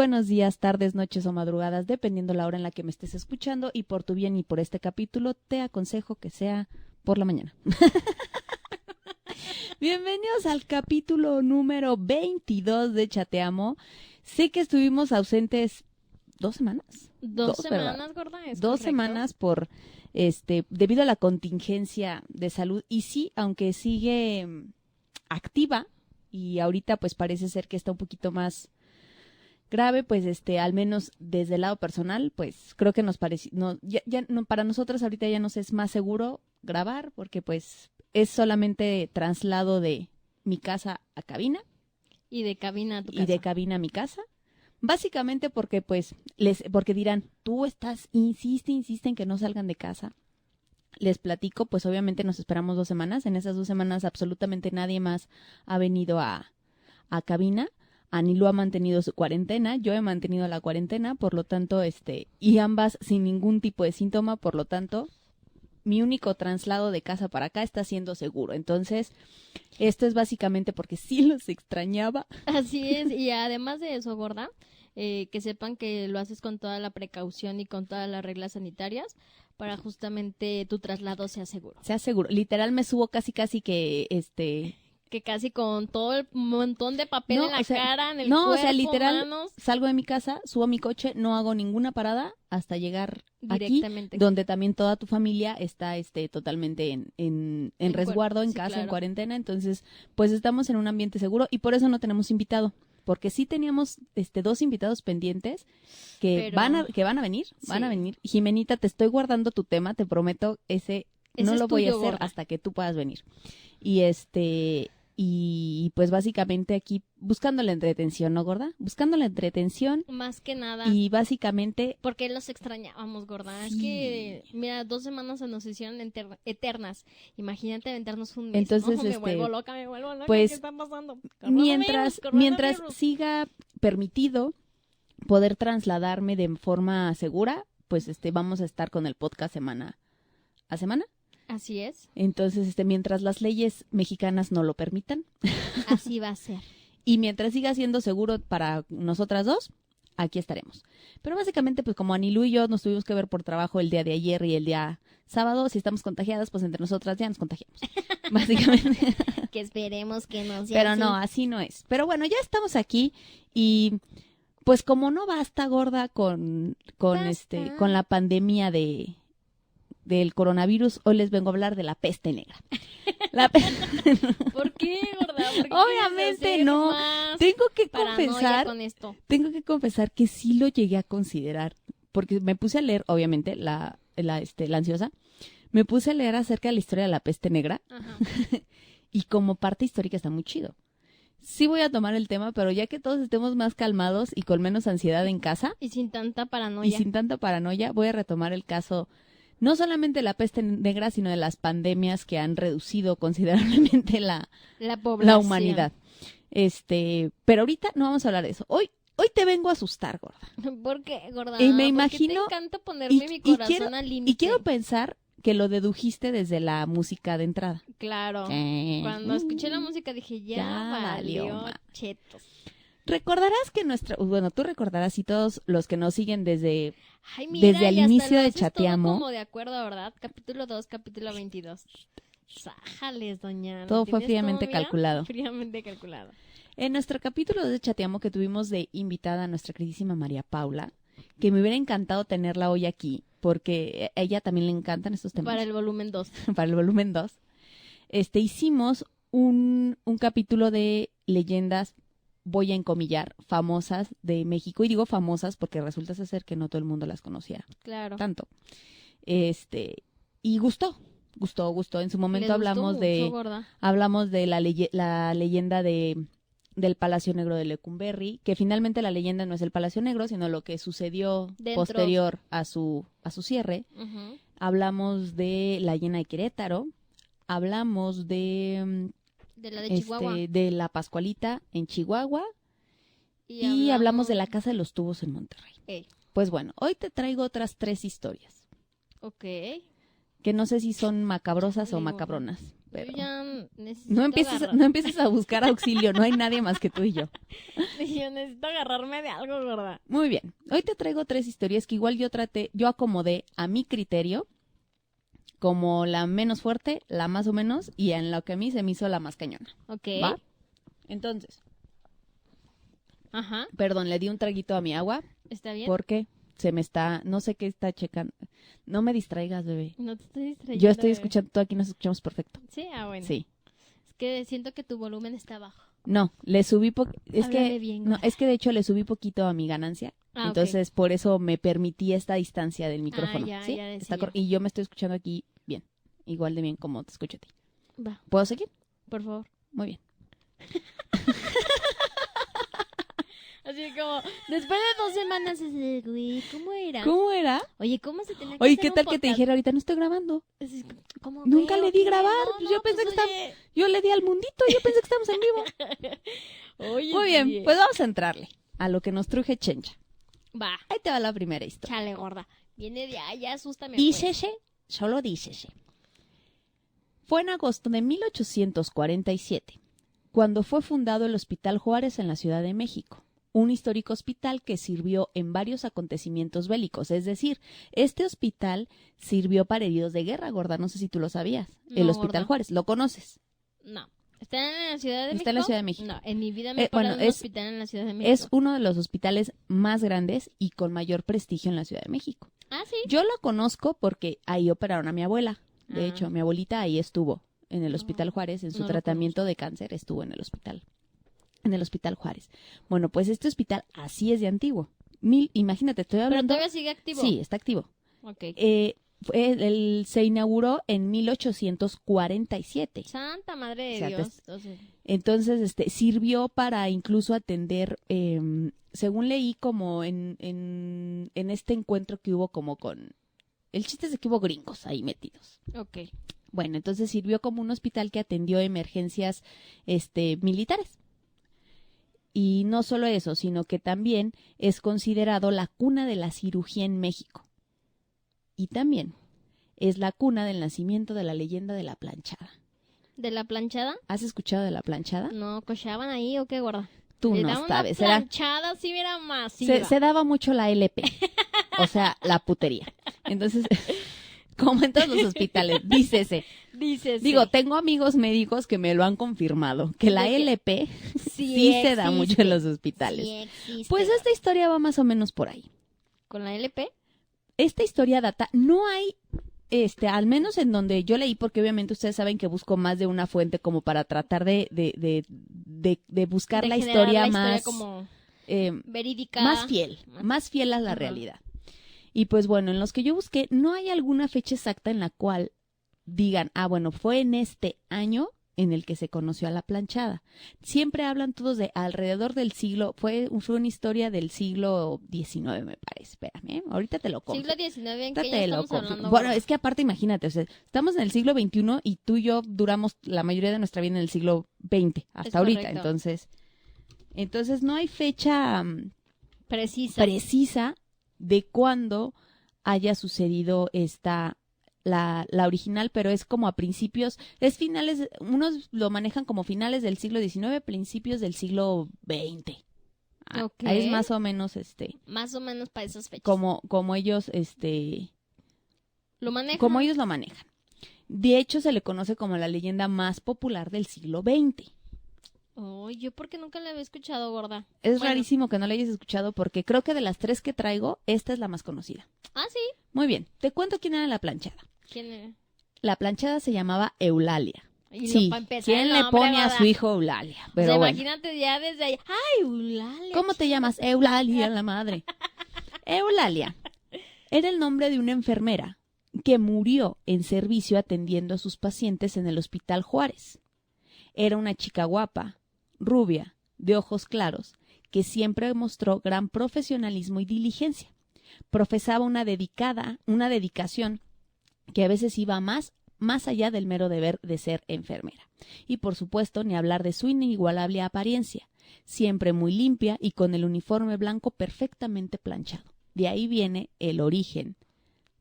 buenos días, tardes, noches o madrugadas, dependiendo la hora en la que me estés escuchando, y por tu bien y por este capítulo te aconsejo que sea por la mañana. Bienvenidos al capítulo número 22 de Chateamo. Sé que estuvimos ausentes 2 semanas. Dos semanas, gorda, es 2 correcto. semanas por debido a la contingencia de salud, y sí, aunque sigue activa y ahorita pues parece ser que está un poquito más grave, pues al menos desde el lado personal, pues creo que nos parece, no, no, para nosotros ahorita ya nos es más seguro grabar, porque pues es solamente traslado de mi casa a cabina. Y de cabina a tu casa. Y de cabina a mi casa. Básicamente porque pues, porque dirán, tú insiste en que no salgan de casa. Les platico, pues obviamente nos esperamos 2 semanas. En esas 2 semanas absolutamente nadie más ha venido a cabina. Anilú ha mantenido su cuarentena, yo he mantenido la cuarentena, por lo tanto, y ambas sin ningún tipo de síntoma, por lo tanto, mi único traslado de casa para acá está siendo seguro. Entonces, esto es básicamente porque sí los extrañaba. Así es, y además de eso, gorda, que sepan que lo haces con toda la precaución y con todas las reglas sanitarias para justamente tu traslado sea seguro. Sea seguro. Literal me subo casi que Que casi con todo el montón de papel en la cara, en el no, cuerpo, o sea, literal, manos. salgo de mi casa, subo a mi coche, no hago ninguna parada hasta llegar Directamente. aquí, donde también toda tu familia está totalmente en resguardo, en sí, casa, claro. en cuarentena. Entonces, pues estamos en un ambiente seguro y por eso no tenemos invitado. Porque sí teníamos 2 invitados pendientes que van a venir, sí. van a venir. Jimenita, te estoy guardando tu tema, te prometo, ese no es lo voy a tuyo, hacer gorda. hasta que tú puedas venir. Y pues básicamente aquí buscando la entretención, ¿no, gorda? Buscando la entretención. Más que nada. Y básicamente... Porque los extrañábamos, gorda. Sí. Es que, mira, 2 semanas se nos hicieron eternas. Imagínate aventarnos un mes. Entonces, no, me vuelvo loca. Pues, ¿Qué está pasando? Mientras Coronavirus. siga permitido poder trasladarme de forma segura, pues vamos a estar con el podcast semana a semana. Así es. Entonces, mientras las leyes mexicanas no lo permitan. Así va a ser. Y mientras siga siendo seguro para nosotras dos, aquí estaremos. Pero básicamente, pues como Anilú y yo nos tuvimos que ver por trabajo el día de ayer y el día sábado, si estamos contagiadas, pues entre nosotras ya nos contagiamos. Básicamente. Que esperemos que no sea Pero así. no, así no es. Pero bueno, ya estamos aquí y pues como no basta, gorda, con la pandemia del coronavirus, hoy les vengo a hablar de la peste negra. ¿Por qué, gorda? ¿Por qué Obviamente no. Tengo que confesar que sí lo llegué a considerar, porque me puse a leer, obviamente, la ansiosa, me puse a leer acerca de la historia de la peste negra. Ajá. Y como parte histórica está muy chido. Sí voy a tomar el tema, pero ya que todos estemos más calmados y con menos ansiedad en casa. Y sin tanta paranoia. Voy a retomar el caso, no solamente de la peste negra, sino de las pandemias que han reducido considerablemente la humanidad. Pero ahorita no vamos a hablar de eso. Hoy te vengo a asustar, gorda. ¿Por qué, gorda? Y me imagino... Porque te encanta ponerme mi corazón al límite. Y quiero pensar que lo dedujiste desde la música de entrada. Claro. Cuando escuché la música dije, ya valió chetos. Recordarás que tú recordarás, y todos los que nos siguen desde el inicio de Chateamo. Todo como de acuerdo, ¿verdad? Capítulo 2, capítulo 22. Sájales, doña. Todo fue fríamente calculado. Fríamente calculado. En nuestro capítulo de Chateamo, que tuvimos de invitada a nuestra queridísima María Paula, que me hubiera encantado tenerla hoy aquí, porque a ella también le encantan estos temas. Para el volumen 2. Para el volumen 2. Hicimos un capítulo de leyendas, voy a encomillar, famosas de México. Y digo famosas porque resulta ser que no todo el mundo las conocía. Claro. Tanto. Y gustó. En su momento hablamos de la leyenda del Palacio Negro de Lecumberri, que finalmente la leyenda no es el Palacio Negro, sino lo que sucedió posterior a su cierre. Uh-huh. Hablamos de la Llena de Querétaro, hablamos de la de Chihuahua, de la Pascualita en Chihuahua, y hablamos de la Casa de los Tubos en Monterrey. Pues bueno, hoy te traigo otras 3 historias. Ok. Que no sé si son macabrosas o macabronas. pero Yo ya necesito no empieces a buscar auxilio, no hay nadie más que tú y yo. Yo necesito agarrarme de algo, gorda. Muy bien, hoy te traigo 3 historias que igual yo acomodé a mi criterio como la menos fuerte, la más o menos, y en lo que a mí se me hizo la más cañona. Ok. ¿Va? Entonces, Ajá. perdón, le di un traguito a mi agua ¿Está bien? porque no sé qué está checando. No me distraigas, bebé. No te estoy distrayendo. Yo estoy bebé. escuchando, tú aquí nos escuchamos perfecto. Sí, bueno. Sí. Es que siento que tu volumen está bajo. No, le subí Háblale bien, no, gorda. es que de hecho le subí poquito a mi ganancia. Ah, ok. Entonces, por eso me permití esta distancia del micrófono. ya, ¿Sí? ya decía Está yo. y yo me estoy escuchando aquí bien. Igual de bien como te escucho a ti. Va, ¿Puedo seguir? por favor. Muy bien. Así como, después de 2 semanas, así, güey, ¿cómo era? ¿Cómo era? Oye, ¿cómo se tenía que Oye, hacer ¿qué un tal que te podcast? dijera ahorita no estoy grabando? Así, ¿cómo, Nunca güey? le ¿O di qué? grabar, No, pues yo pensé que estaba- oye. Yo le di al mundito, yo pensé que estábamos en vivo. Oye, Muy bien, sí. pues vamos a entrarle a lo que nos truje Chencha. Va, Ahí te va la primera historia. chale, gorda. Viene de allá, asústame. Dícese, solo dícese. Fue en agosto de 1847, cuando fue fundado el Hospital Juárez en la Ciudad de México, un histórico hospital que sirvió en varios acontecimientos bélicos. Es decir, este hospital sirvió para heridos de guerra, gorda, no sé si tú lo sabías. El No, Hospital gorda. Juárez, ¿lo conoces? No. ¿Está en la Ciudad de México? Está en la Ciudad de México. No, en mi vida me he bueno, parado en un hospital en la Ciudad de México. Es uno de los hospitales más grandes y con mayor prestigio en la Ciudad de México. Ah, sí. Yo lo conozco porque ahí operaron a mi abuela. De Ah. hecho, mi abuelita ahí estuvo en el Hospital Juárez, en su no lo tratamiento de cáncer estuvo en el hospital Juárez. Bueno, pues este hospital así es de antiguo. Imagínate, estoy Pero hablando. todavía sigue activo. Sí, está activo. Ok. Se inauguró en 1847. Santa madre de O sea, Dios. Entonces, sirvió para incluso atender, según leí, como en este encuentro que hubo como con. El chiste es de que hubo gringos ahí metidos. Ok. Bueno, entonces sirvió como un hospital que atendió emergencias, militares. Y no solo eso, sino que también es considerado la cuna de la cirugía en México. Y también es la cuna del nacimiento de la leyenda de la planchada. ¿De la planchada? ¿Has escuchado de la planchada? No, ¿cochaban ahí o qué, gorda? Tú Le no daban sabes. una planchada así, mira, masiva. Se daba mucho la LP, o sea, la putería. Entonces, como en todos los hospitales, dícese. Dices. Digo, tengo amigos médicos que me lo han confirmado, que la ¿De qué? LP sí se da mucho en los hospitales. Sí existe. Pues esta historia va más o menos por ahí. ¿Con la LP? Esta historia data, no hay, al menos en donde yo leí, porque obviamente ustedes saben que busco más de una fuente como para tratar de buscar De la generar historia la más, como verídica. más fiel a la Ajá. realidad. Y pues bueno, en los que yo busqué, no hay alguna fecha exacta en la cual digan, bueno, fue en este año en el que se conoció a la planchada. Siempre hablan todos de alrededor del siglo, fue una historia del siglo XIX, me parece. Espérame, ahorita te lo confirmo. Siglo XIX, ¿en qué Ahorita año te lo estamos confirmo. hablando? Bueno, gorda? es que aparte imagínate, o sea, estamos en el siglo XXI y tú y yo duramos la mayoría de nuestra vida en el siglo XX, hasta Es ahorita. correcto. Entonces no hay fecha Precisa. de cuándo haya sucedido la original, pero es como a principios, es finales, unos lo manejan como finales del siglo XIX, principios del siglo XX. Ok. Ahí es más o menos, Más o menos para esas fechas. como ellos, ¿Lo manejan? como ellos lo manejan. De hecho, se le conoce como la leyenda más popular del siglo XX. Oh, yo porque nunca la había escuchado, gorda. Es Bueno. rarísimo que no la hayas escuchado porque creo que de las 3 que traigo, esta es la más conocida. Ah, sí. Muy bien, te cuento quién era la planchada. ¿Quién era? La planchada se llamaba Eulalia. Y Sí, para empezar, ¿quién el le nombre, pone a gorda. su hijo Eulalia? O Pero sea, bueno, imagínate ya desde ahí. ¡Ay, Eulalia! ¿cómo te llamas? Eulalia, la madre. Eulalia era el nombre de una enfermera que murió en servicio atendiendo a sus pacientes en el Hospital Juárez. Era una chica guapa, rubia, de ojos claros, que siempre mostró gran profesionalismo y diligencia. Profesaba una dedicación que a veces iba más allá del mero deber de ser enfermera. Y por supuesto, ni hablar de su inigualable apariencia, siempre muy limpia y con el uniforme blanco perfectamente planchado. De ahí viene el origen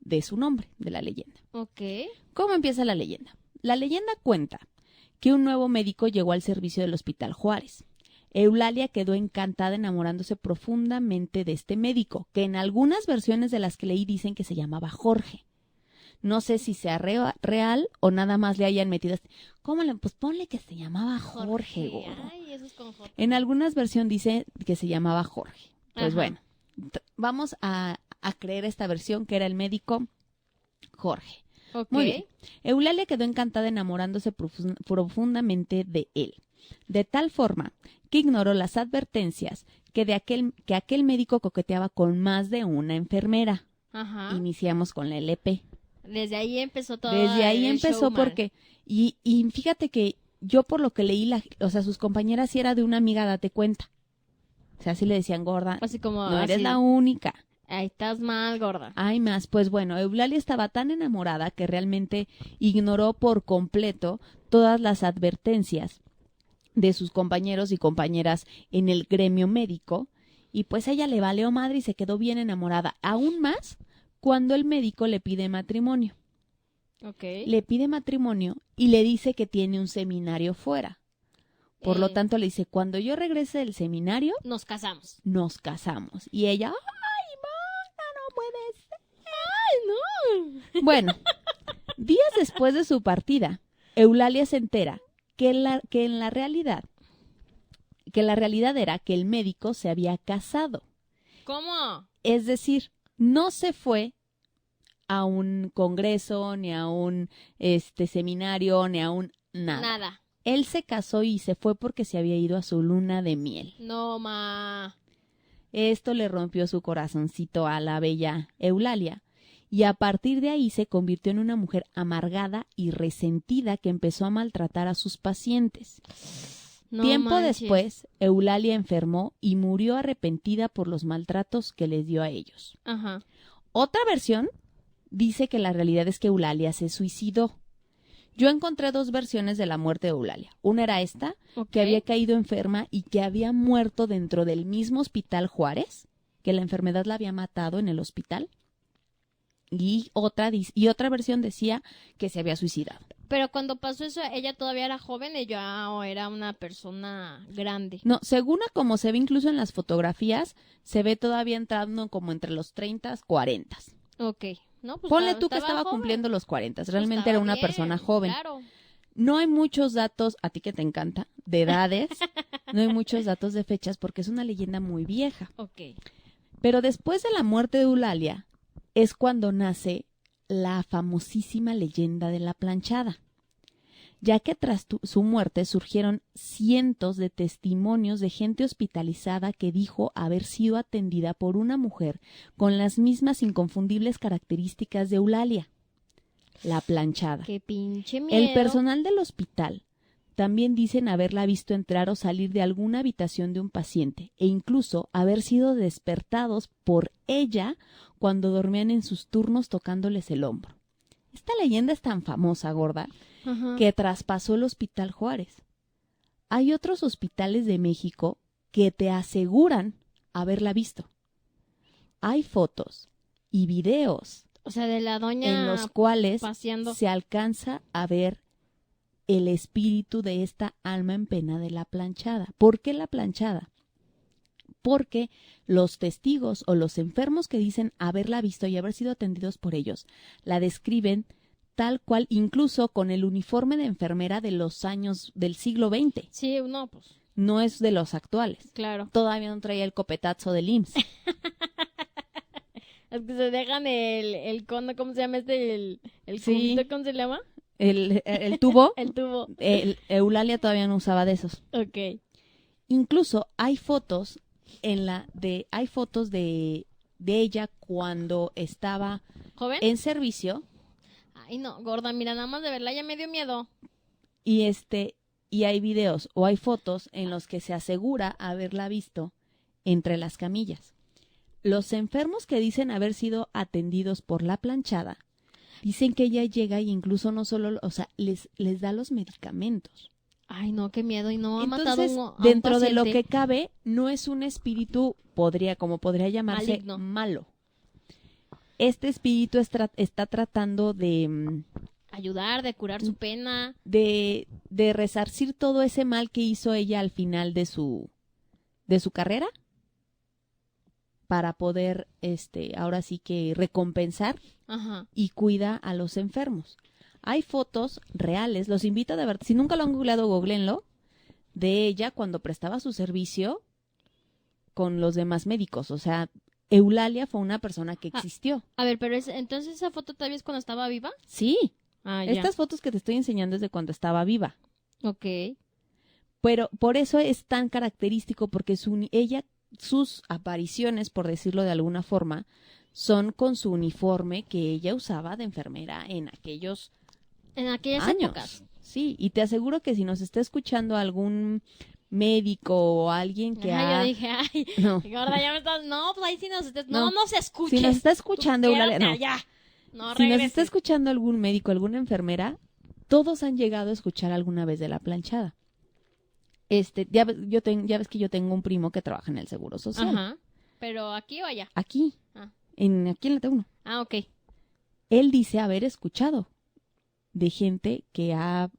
de su nombre, de la leyenda. Ok. ¿Cómo empieza la leyenda? La leyenda cuenta que un nuevo médico llegó al servicio del Hospital Juárez. Eulalia quedó encantada enamorándose profundamente de este médico, que en algunas versiones de las que leí dicen que se llamaba Jorge. No sé si sea real o nada más le hayan metido. ¿Cómo le? Pues ponle que se llamaba Jorge, gordo. Ay, eso es con J. En algunas versiones dice que se llamaba Jorge. Pues Ajá. bueno, vamos a creer esta versión que era el médico Jorge. Ok. Muy bien. Eulalia quedó encantada enamorándose profundamente de él, de tal forma que ignoró las advertencias que aquel médico coqueteaba con más de una enfermera. Ajá. Iniciamos con la LP. Desde ahí empezó todo. Desde ahí el empezó show mal. porque, y fíjate que yo por lo que leí, o sea, sus compañeras sí era de una amiga, date cuenta. O sea, sí le decían, gorda, Así como. no eres así, la única. Ahí estás mal, gorda. Hay más. Pues bueno, Eulalia estaba tan enamorada que realmente ignoró por completo todas las advertencias de sus compañeros y compañeras en el gremio médico, y pues ella le valió madre y se quedó bien enamorada, aún más cuando el médico le pide matrimonio. Ok. Le pide matrimonio y le dice que tiene un seminario fuera. Por lo tanto, le dice, cuando yo regrese del seminario, Nos casamos. nos casamos. Y ella, ¡ay, mana, no puede ser! Ay, no. Bueno, días después de su partida, Eulalia se entera que la realidad era que el médico se había casado. ¿Cómo? Es decir, no se fue a un congreso, ni a un seminario, ni a un nada. Él se casó y se fue porque se había ido a su luna de miel. No, ma. Esto le rompió su corazoncito a la bella Eulalia, y a partir de ahí se convirtió en una mujer amargada y resentida que empezó a maltratar a sus pacientes. No Tiempo manches. después, Eulalia enfermó y murió arrepentida por los maltratos que les dio a ellos. Ajá. Otra versión dice que la realidad es que Eulalia se suicidó. Yo encontré dos versiones de la muerte de Eulalia. Una era esta, Ok. que había caído enferma y que había muerto dentro del mismo hospital Juárez, que la enfermedad la había matado en el hospital. Y otra versión decía que se había suicidado. Pero cuando pasó eso, ¿ella todavía era joven y ya o era una persona grande? No, según a como se ve incluso en las fotografías, se ve todavía entrando como entre los 30, 40. Ok. No, pues Ponle tú que estaba joven. cumpliendo los 40. Pues Realmente estaba era una bien, persona joven. Claro. No hay muchos datos, a ti que te encanta, de edades. No hay muchos datos de fechas porque es una leyenda muy vieja. Ok. Pero después de la muerte de Eulalia es cuando nace la famosísima leyenda de la planchada, ya que tras su muerte surgieron cientos de testimonios de gente hospitalizada que dijo haber sido atendida por una mujer con las mismas inconfundibles características de Eulalia, la planchada. Qué pinche miedo. El personal del hospital también dicen haberla visto entrar o salir de alguna habitación de un paciente e incluso haber sido despertados por ella cuando dormían en sus turnos tocándoles el hombro. Esta leyenda es tan famosa, gorda, Ajá. que traspasó el Hospital Juárez. Hay otros hospitales de México que te aseguran haberla visto. Hay fotos y videos O sea, de la doña en los cuales paseando. se alcanza a ver el espíritu de esta alma en pena de la planchada. ¿Por qué la planchada? Porque los testigos o los enfermos que dicen haberla visto y haber sido atendidos por ellos, la describen tal cual, incluso con el uniforme de enfermera de los años del siglo XX. Sí, no, pues, No es de los actuales. claro. Todavía no traía el copetazo del IMSS. Es que se dejan el cono, ¿cómo se llama el Sí. cubito, ¿cómo se llama? El tubo, El tubo. Eulalia todavía no usaba de esos. Ok. Incluso hay fotos hay fotos de ella cuando estaba ¿Joven? en servicio Ay, no, gorda, mira, nada más de verla ya me dio miedo. y hay videos o hay fotos en los que se asegura haberla visto entre las camillas. Los enfermos que dicen haber sido atendidos por la planchada dicen que ella llega y incluso no solo, o sea, les da los medicamentos. Ay, no, qué miedo. Y no ha matado Entonces, a un dentro de lo paciente. que cabe, no es un espíritu, como podría llamarse, Maligno. malo. Este espíritu está tratando de ayudar, de curar su pena. de resarcir todo ese mal que hizo ella al final de su carrera para poder, ahora sí que recompensar Ajá. y cuida a los enfermos. Hay fotos reales, los invito de ver, si nunca lo han googleado, googleenlo, de ella cuando prestaba su servicio con los demás médicos. O sea, Eulalia fue una persona que existió. A ver, pero entonces esa foto todavía es cuando estaba viva. Sí, Ah, ya. estas fotos que te estoy enseñando es de cuando estaba viva. Ok. Pero por eso es tan característico, porque sus apariciones, por decirlo de alguna forma, son con su uniforme que ella usaba de enfermera en aquellos En aquellas años. épocas. Sí, y te aseguro que si nos está escuchando algún médico o alguien que Ajá, yo dije, ay, No. gorda, ya me estás... No, pues ahí sí No. no se escuche. Si nos está escuchando, Eulalia, no. Allá. No, Si nos regrese. está escuchando algún médico, alguna enfermera, todos han llegado a escuchar alguna vez de la planchada. Ya ves que yo tengo un primo que trabaja en el Seguro Social. Ajá. Pero aquí o allá. Aquí, Ah. aquí en la T1. Ah, ok. Él dice haber escuchado de gente que ha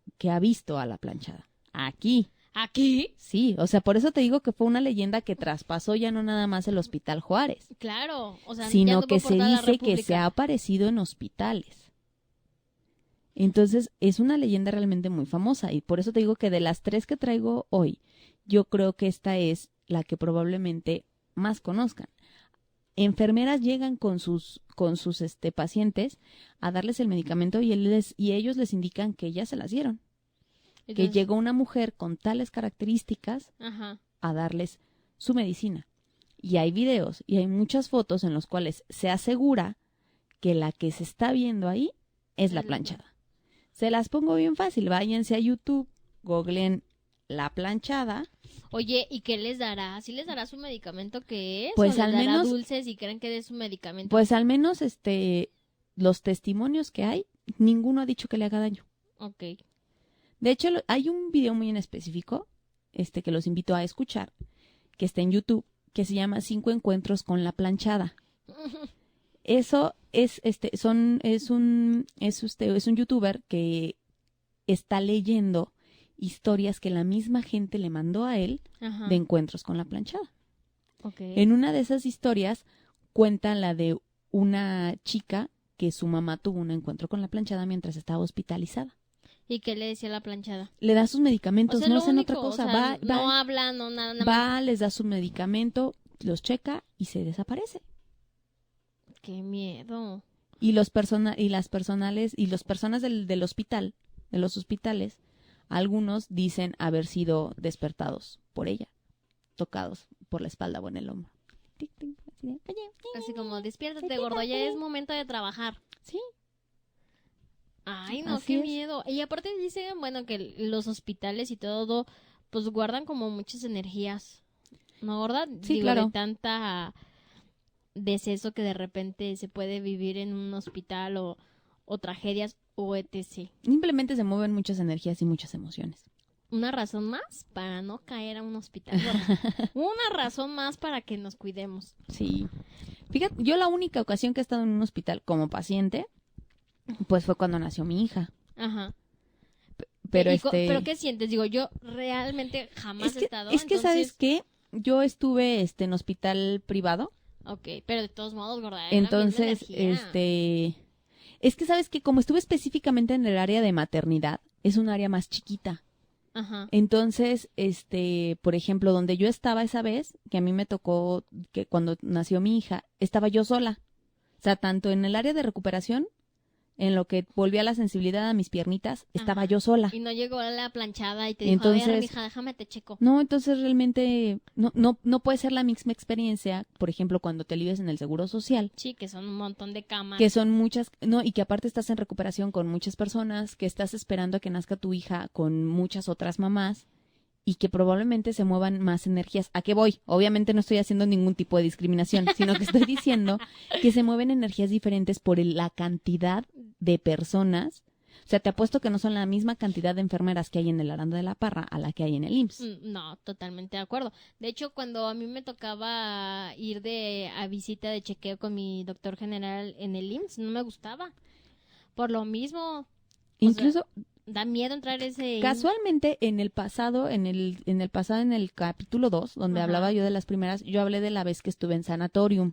visto a la planchada. Aquí. ¿Aquí? Sí, o sea, por eso te digo que fue una leyenda que traspasó ya no nada más el Hospital Juárez, Claro. O sea, ya sino anduvo que por se toda la dice que se República. ha aparecido en hospitales. Entonces, es una leyenda realmente muy famosa y por eso te digo que de las 3 que traigo hoy, yo creo que esta es la que probablemente más conozcan. Enfermeras llegan con sus pacientes a darles el medicamento y ellos les indican que ya se las dieron. Que Entonces, llegó una mujer con tales características Ajá. a darles su medicina. Y hay videos y hay muchas fotos en los cuales se asegura que la que se está viendo ahí es la planchada. Se las pongo bien fácil, váyanse a YouTube, googleen la planchada. Oye, ¿y qué les dará? ¿Sí les dará su medicamento que es? Pues ¿O les al dará menos- dulces y creen que es su medicamento? Pues al menos los testimonios que hay, ninguno ha dicho que le haga daño. Ok. De hecho, hay un video muy en específico, que los invito a escuchar, que está en YouTube, que se llama 5 encuentros con la planchada. Eso es es un youtuber que está leyendo historias que la misma gente le mandó a él Ajá. de encuentros con la planchada. Ok. En una de esas historias cuenta la de una chica que su mamá tuvo un encuentro con la planchada mientras estaba hospitalizada. ¿Y qué le decía la planchada? Le da sus medicamentos, O sea, no lo hacen único, otra cosa. o sea, Va, no habla, no nada, nada más. va, les da su medicamento, los checa y se desaparece. Qué miedo. Y las personas del hospital, de los hospitales, algunos dicen haber sido despertados por ella, tocados por la espalda o en el hombro. Tic, tic, así de, "Oye, Así como, despiértate, Despiértate. gordo, ya es momento de trabajar. sí, Ay, no, Así qué es. miedo. Y aparte dicen, bueno, que los hospitales y todo, pues guardan como muchas energías. ¿No, verdad? Sí, Digo, claro. de tanta deceso que de repente se puede vivir en un hospital o tragedias o etc. simplemente se mueven muchas energías y muchas emociones. Una razón más para no caer a un hospital, gorda. Una razón más para que nos cuidemos. Sí. Fíjate, yo la única ocasión que he estado en un hospital como paciente, pues fue cuando nació mi hija. Ajá. Pero ¿Pero qué sientes? Digo, yo realmente jamás he estado. es que entonces... ¿sabes qué? Yo estuve en hospital privado. Ok, pero de todos modos, gorda. Era Entonces, bien de energía. es que sabes que como estuve específicamente en el área de maternidad, es un área más chiquita. Ajá. Entonces, por ejemplo, donde yo estaba esa vez, que a mí me tocó que cuando nació mi hija, estaba yo sola. O sea, tanto en el área de recuperación, en lo que volvía la sensibilidad a mis piernitas, estaba Ajá. yo sola. Y no llegó a la planchada y te Entonces- dijo, a ver, mija, déjame te checo. No, entonces realmente no puede ser la misma experiencia, por ejemplo, cuando te alivias en el Seguro Social, Sí, que son un montón de camas. que son muchas, no, y que aparte estás en recuperación con muchas personas, que estás esperando a que nazca tu hija con muchas otras mamás y que probablemente se muevan más energías. ¿A qué voy? Obviamente no estoy haciendo ningún tipo de discriminación, sino que estoy diciendo que se mueven energías diferentes por la cantidad de personas. O sea, te apuesto que no son la misma cantidad de enfermeras que hay en el Aranda de la Parra a la que hay en el IMSS. No, totalmente de acuerdo. De hecho, cuando a mí me tocaba ir a visita de chequeo con mi doctor general en el IMSS, no me gustaba. Por lo mismo, Incluso da miedo entrar ese... casualmente en el pasado, en el capítulo 2, donde Ajá. hablaba yo de las primeras, yo hablé de la vez que estuve en sanatorium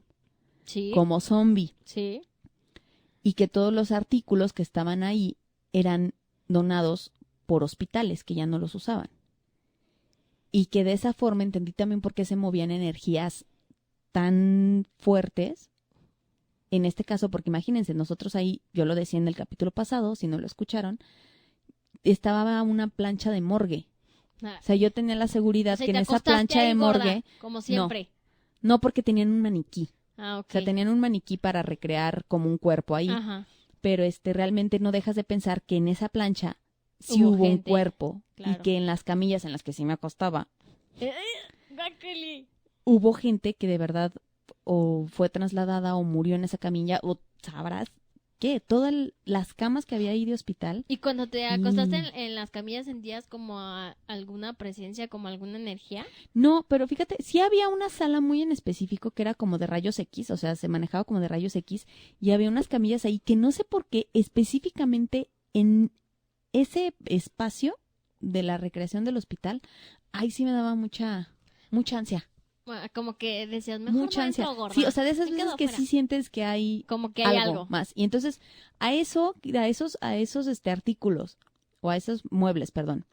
Sí, como zombie sí. y que todos los artículos que estaban ahí eran donados por hospitales que ya no los usaban. Y que de esa forma entendí también por qué se movían energías tan fuertes. En este caso, porque imagínense, nosotros ahí, yo lo decía en el capítulo pasado, si no lo escucharon, estaba una plancha de morgue. Ah, O sea, yo tenía la seguridad o sea, que y en te esa acostaste plancha ahí, de gorda, morgue, como siempre. no porque tenían un maniquí. Ah, ok. O sea, tenían un maniquí para recrear como un cuerpo ahí. Ajá, Pero realmente no dejas de pensar que en esa plancha sí Hubo hubo un gente, cuerpo y claro. que en las camillas en las que sí me acostaba Guácali. hubo gente que de verdad o fue trasladada o murió en esa camilla o sabrás qué, todas las camas que había ahí de hospital. Y cuando te acostaste en las camillas, ¿sentías como alguna presencia, como alguna energía? No, pero fíjate, sí había una sala muy en específico que era como de rayos X, o sea, se manejaba como de rayos X y había unas camillas ahí que no sé por qué específicamente en ese espacio de la recreación del hospital, ahí sí me daba mucha ansia. Bueno, como que decías, mejor Mucha no ansia. entro, gorda. Sí, o sea, de esas Me quedo veces que afuera. sí sientes que hay Como que hay algo. más. Y entonces, a esos artículos, o a esos muebles, perdón,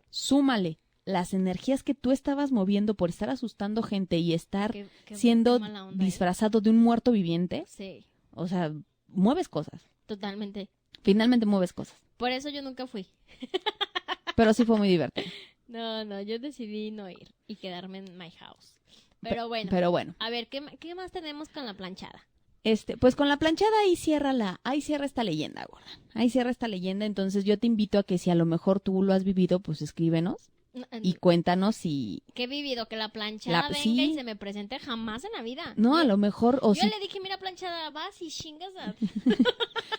súmale las energías que tú estabas moviendo por estar asustando gente y estar Qué siendo mala onda, ¿eh? disfrazado de un muerto viviente. Sí, O sea, mueves cosas. totalmente. Finalmente mueves cosas. Por eso yo nunca fui. Pero sí fue muy divertido. No, yo decidí no ir y quedarme en my house. Pero bueno, Pero bueno. a ver, ¿qué más tenemos con la planchada? Pues con la planchada ahí cierra esta leyenda, gorda. Ahí cierra esta leyenda, entonces yo te invito a que si a lo mejor tú lo has vivido, pues escríbenos y cuéntanos si... ¿Qué he vivido? Que la planchada venga sí. y se me presente jamás en la vida. No, a lo mejor, o Yo si... le dije, mira, planchada, vas y chingas a...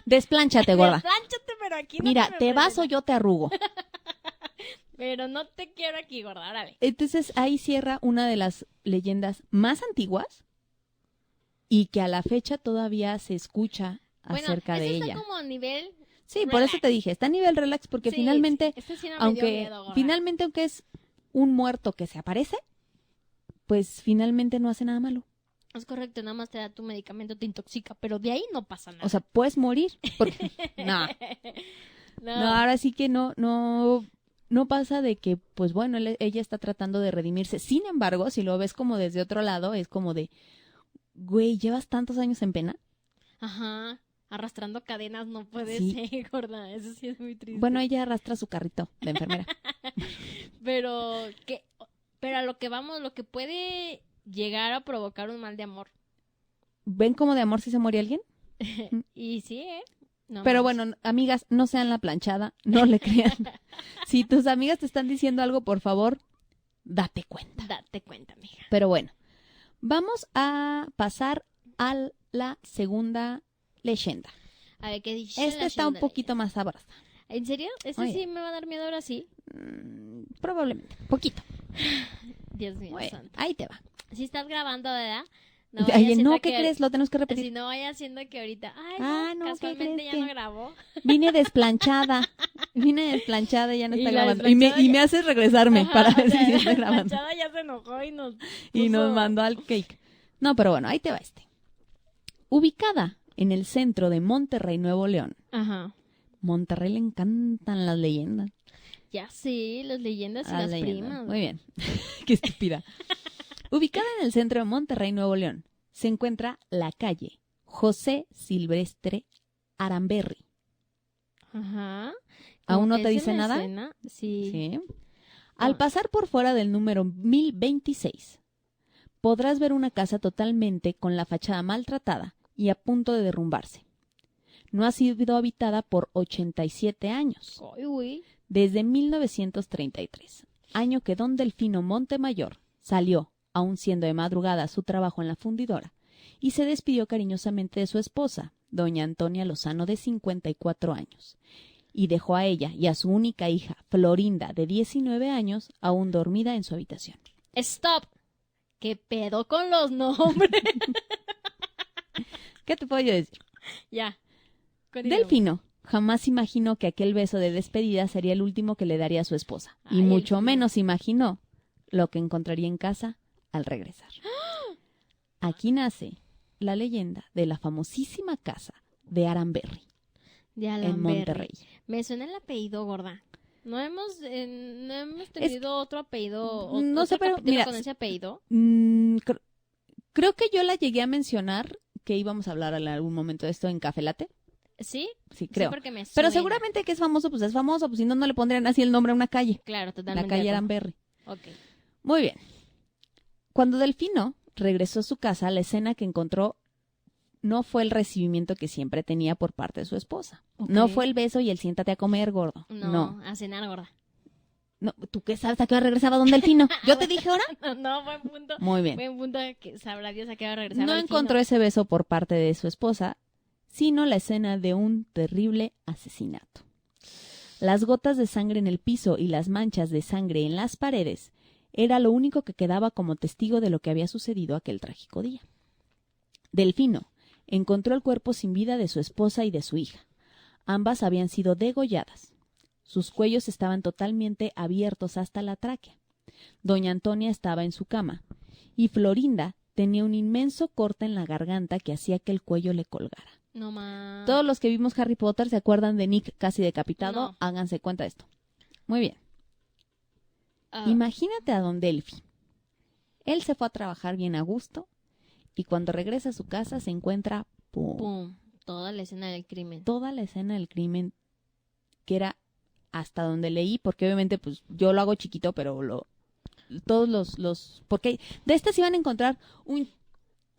Desplánchate, gorda. Deslánchate, pero aquí no Mira, me te vas o presentas. yo te arrugo. Pero no te quiero aquí, gorda, órale. Entonces ahí cierra una de las leyendas más antiguas y que a la fecha todavía se escucha acerca bueno, de eso ella. está como a nivel... Sí, por eso te dije, está a nivel relax porque Sí, finalmente, sí, este sí no me dio aunque miedo, gorda. aunque es un muerto que se aparece, pues finalmente no hace nada malo. Es correcto, nada más te da tu medicamento, te intoxica, pero de ahí no pasa nada. O sea, puedes morir. Porque... no. No, ahora sí que no pasa de que, pues bueno, ella está tratando de redimirse. Sin embargo, si lo ves como desde otro lado, es como de, güey, llevas tantos años en pena. Ajá, arrastrando cadenas no puede Sí. ser, gorda, eso sí es muy triste. Bueno, ella arrastra su carrito de enfermera. Pero a lo que vamos, lo que puede llegar a provocar un mal de amor. ¿Ven cómo de amor si se muere alguien? Y sí, ¿eh? No Pero manches. bueno, amigas, no sean la planchada, no le crean. Si tus amigas te están diciendo algo, por favor, date cuenta. Date cuenta, amiga. Pero bueno, vamos a pasar a la segunda leyenda. A ver, ¿qué dice? Esta la está un segunda poquito más sabrosa. ley? ¿En serio? ¿Este Oye. sí me va a dar miedo ahora sí? Probablemente, poquito. Dios mío Bueno, santo. ahí te va. Si estás grabando, ¿verdad? Oye, siendo no, ¿qué que- crees? Lo tenemos que repetir. Si no vaya siendo que ahorita, ay, Ah, no, no, ¿qué casualmente crees ya que- no grabó. Vine desplanchada. Vine desplanchada y ya no Y está la grabando. desplanchada Y ya- me haces regresarme Ajá, para ver o sea, si está la grabando. planchada ya se enojó y nos Y nos puso- mandó al cake. No, pero bueno, ahí te va este. Ubicada en el centro de Monterrey, Nuevo León. Ajá. Monterrey le encantan las leyendas. Ya sí, las leyendas y Las las leyendas. primas. Muy bien. Qué estúpida. Ubicada en el centro de Monterrey, Nuevo León, se encuentra la calle José Silvestre Aramberri. Ajá. ¿Aún Como no que te ese dice me nada? suena. Sí. Sí. Al pasar por fuera del número 1026, podrás ver una casa totalmente con la fachada maltratada y a punto de derrumbarse. No ha sido habitada por 87 años, Ay, güey. desde 1933, año que don Delfino Montemayor salió, aun siendo de madrugada, a su trabajo en la fundidora y se despidió cariñosamente de su esposa, doña Antonia Lozano, de 54 años, y dejó a ella y a su única hija, Florinda, de 19 años, aún dormida en su habitación. Stop. ¿Qué pedo con los nombres? ¿Qué te puedo yo decir? Ya. Continuemos. Delfino, jamás imaginó que aquel beso de despedida sería el último que le daría a su esposa. Ay, Y el mucho tío. menos imaginó lo que encontraría en casa al regresar. Aquí nace la leyenda de la famosísima casa de Aranberry, De en Alan Monterrey. Berry. Me suena el apellido, gorda. No hemos tenido otro apellido, No sé, otro pero capítulo mira, con ese apellido. Creo que yo la llegué a mencionar que íbamos a hablar en algún momento de esto en Café Latte. ¿Sí? Sí, creo. Sí, porque me Pero suena. seguramente que es famoso, pues si no, no le pondrían así el nombre a una calle. Claro, La totalmente. calle de acuerdo. Aranberry. Ok. Muy bien. Cuando Delfino regresó a su casa, la escena que encontró no fue el recibimiento que siempre tenía por parte de su esposa. Ok. No fue el beso y el siéntate a comer, gordo. No, a cenar, gorda. No, ¿tú qué sabes a qué hora regresaba don Delfino? ¿Yo te dije ahora? No, buen punto. Muy bien. Buen punto que sabrá Dios a qué va a regresar. No al encontró fino. ese beso por parte de su esposa, sino la escena de un terrible asesinato. Las gotas de sangre en el piso y las manchas de sangre en las paredes era lo único que quedaba como testigo de lo que había sucedido aquel trágico día. Delfino encontró el cuerpo sin vida de su esposa y de su hija. Ambas habían sido degolladas. Sus cuellos estaban totalmente abiertos hasta la tráquea. Doña Antonia estaba en su cama y Florinda tenía un inmenso corte en la garganta que hacía que el cuello le colgara. No más. Todos los que vimos Harry Potter se acuerdan de Nick casi decapitado. No. Háganse cuenta de esto. Muy bien. Ah, Imagínate a don Delphi. Él se fue a trabajar bien a gusto y cuando regresa a su casa se encuentra pum. Toda la escena del crimen. toda la escena del crimen, que era hasta donde leí, porque obviamente pues yo lo hago chiquito, pero todos los porque de estas iban a encontrar un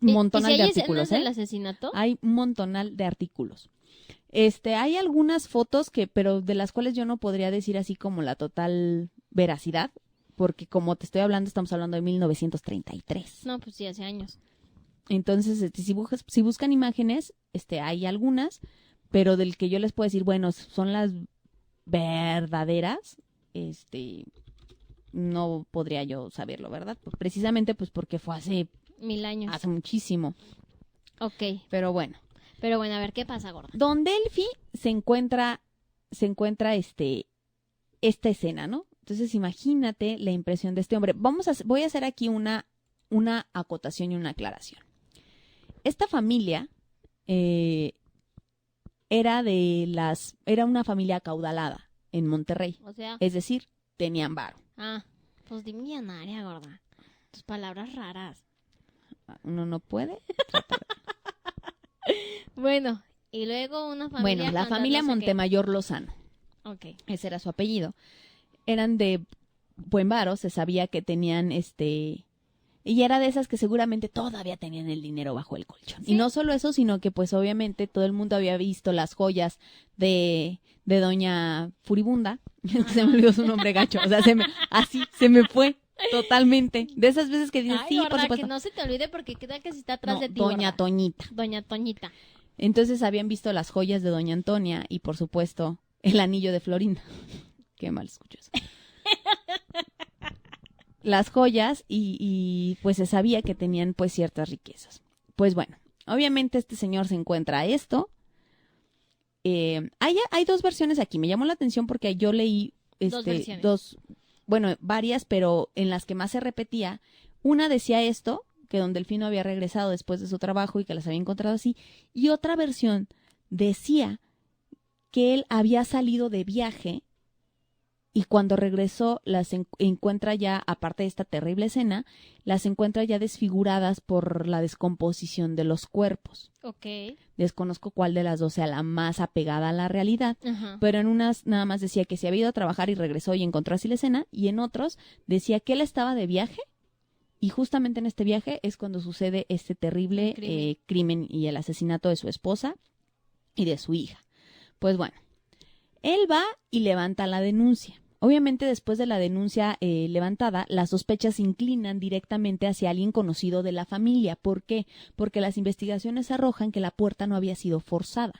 montonal ¿Y si de hay artículos, escenas del asesinato? Hay un montonal de artículos. Hay algunas fotos pero de las cuales yo no podría decir así como la total veracidad, porque como te estoy hablando, estamos hablando de 1933. No, pues sí, hace años. Entonces, si buscan imágenes, hay algunas, pero del que yo les puedo decir, bueno, son las verdaderas, no podría yo saberlo, ¿verdad? Pues precisamente pues porque fue hace 1000 años. muchísimo. Ok. Pero bueno. Pero bueno, a ver, ¿qué pasa, gorda? Don Delphi se encuentra esta escena, ¿no? Entonces imagínate la impresión de este hombre. Voy a hacer aquí una acotación y una aclaración. Esta familia era una familia acaudalada en Monterrey. O sea, Es decir, tenían varo. pues di millonaria, gorda. Tus palabras raras. Uno no puede. Bueno, y luego una familia. Bueno, la familia Montemayor Lozano. Ok. Ese era su apellido. Eran de buen varo, se sabía que tenían y era de esas que seguramente todavía tenían el dinero bajo el colchón. Sí. Y no solo eso, sino que pues obviamente todo el mundo había visto las joyas de doña Furibunda. Se me olvidó su nombre gacho. O sea, se me fue totalmente. De esas veces que dices, Ay, sí, gorda, por supuesto. que no se te olvide porque queda que si está atrás No, de ti, doña gorda. Toñita. Doña Toñita. Entonces habían visto las joyas de doña Antonia y por supuesto el anillo de Florinda. Qué mal escucho eso. Las joyas y pues se sabía que tenían pues ciertas riquezas. Pues bueno, obviamente este señor se encuentra esto. Hay dos versiones aquí. Me llamó la atención porque yo leí Dos versiones. varias, pero en las que más se repetía. Una decía esto, que don Delfino había regresado después de su trabajo y que las había encontrado así. Y otra versión decía que él había salido de viaje y cuando regresó las encuentra ya, aparte de esta terrible escena, las encuentra ya desfiguradas por la descomposición de los cuerpos. Ok. Desconozco cuál de las dos sea la más apegada a la realidad, Ajá. pero en unas nada más decía que se había ido a trabajar y regresó y encontró así la escena, y en otros decía que él estaba de viaje y justamente en este viaje es cuando sucede este terrible crimen y el asesinato de su esposa y de su hija. Pues bueno, él va y levanta la denuncia. Obviamente después de la denuncia levantada, las sospechas se inclinan directamente hacia alguien conocido de la familia. ¿Por qué? Porque las investigaciones arrojan que la puerta no había sido forzada.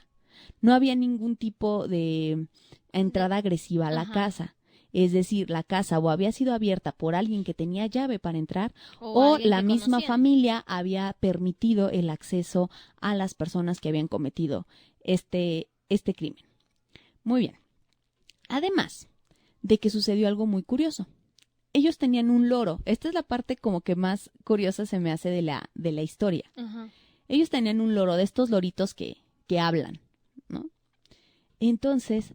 No había ningún tipo de entrada agresiva a la Ajá. casa. Es decir, la casa o había sido abierta por alguien que tenía llave para entrar o alguien la que misma conocían. familia había permitido el acceso a las personas que habían cometido este crimen. Muy bien. Además de que sucedió algo muy curioso. Ellos tenían un loro. Esta es la parte como que más curiosa se me hace de la historia. Ajá. Ellos tenían un loro, de estos loritos que hablan, ¿no? Entonces,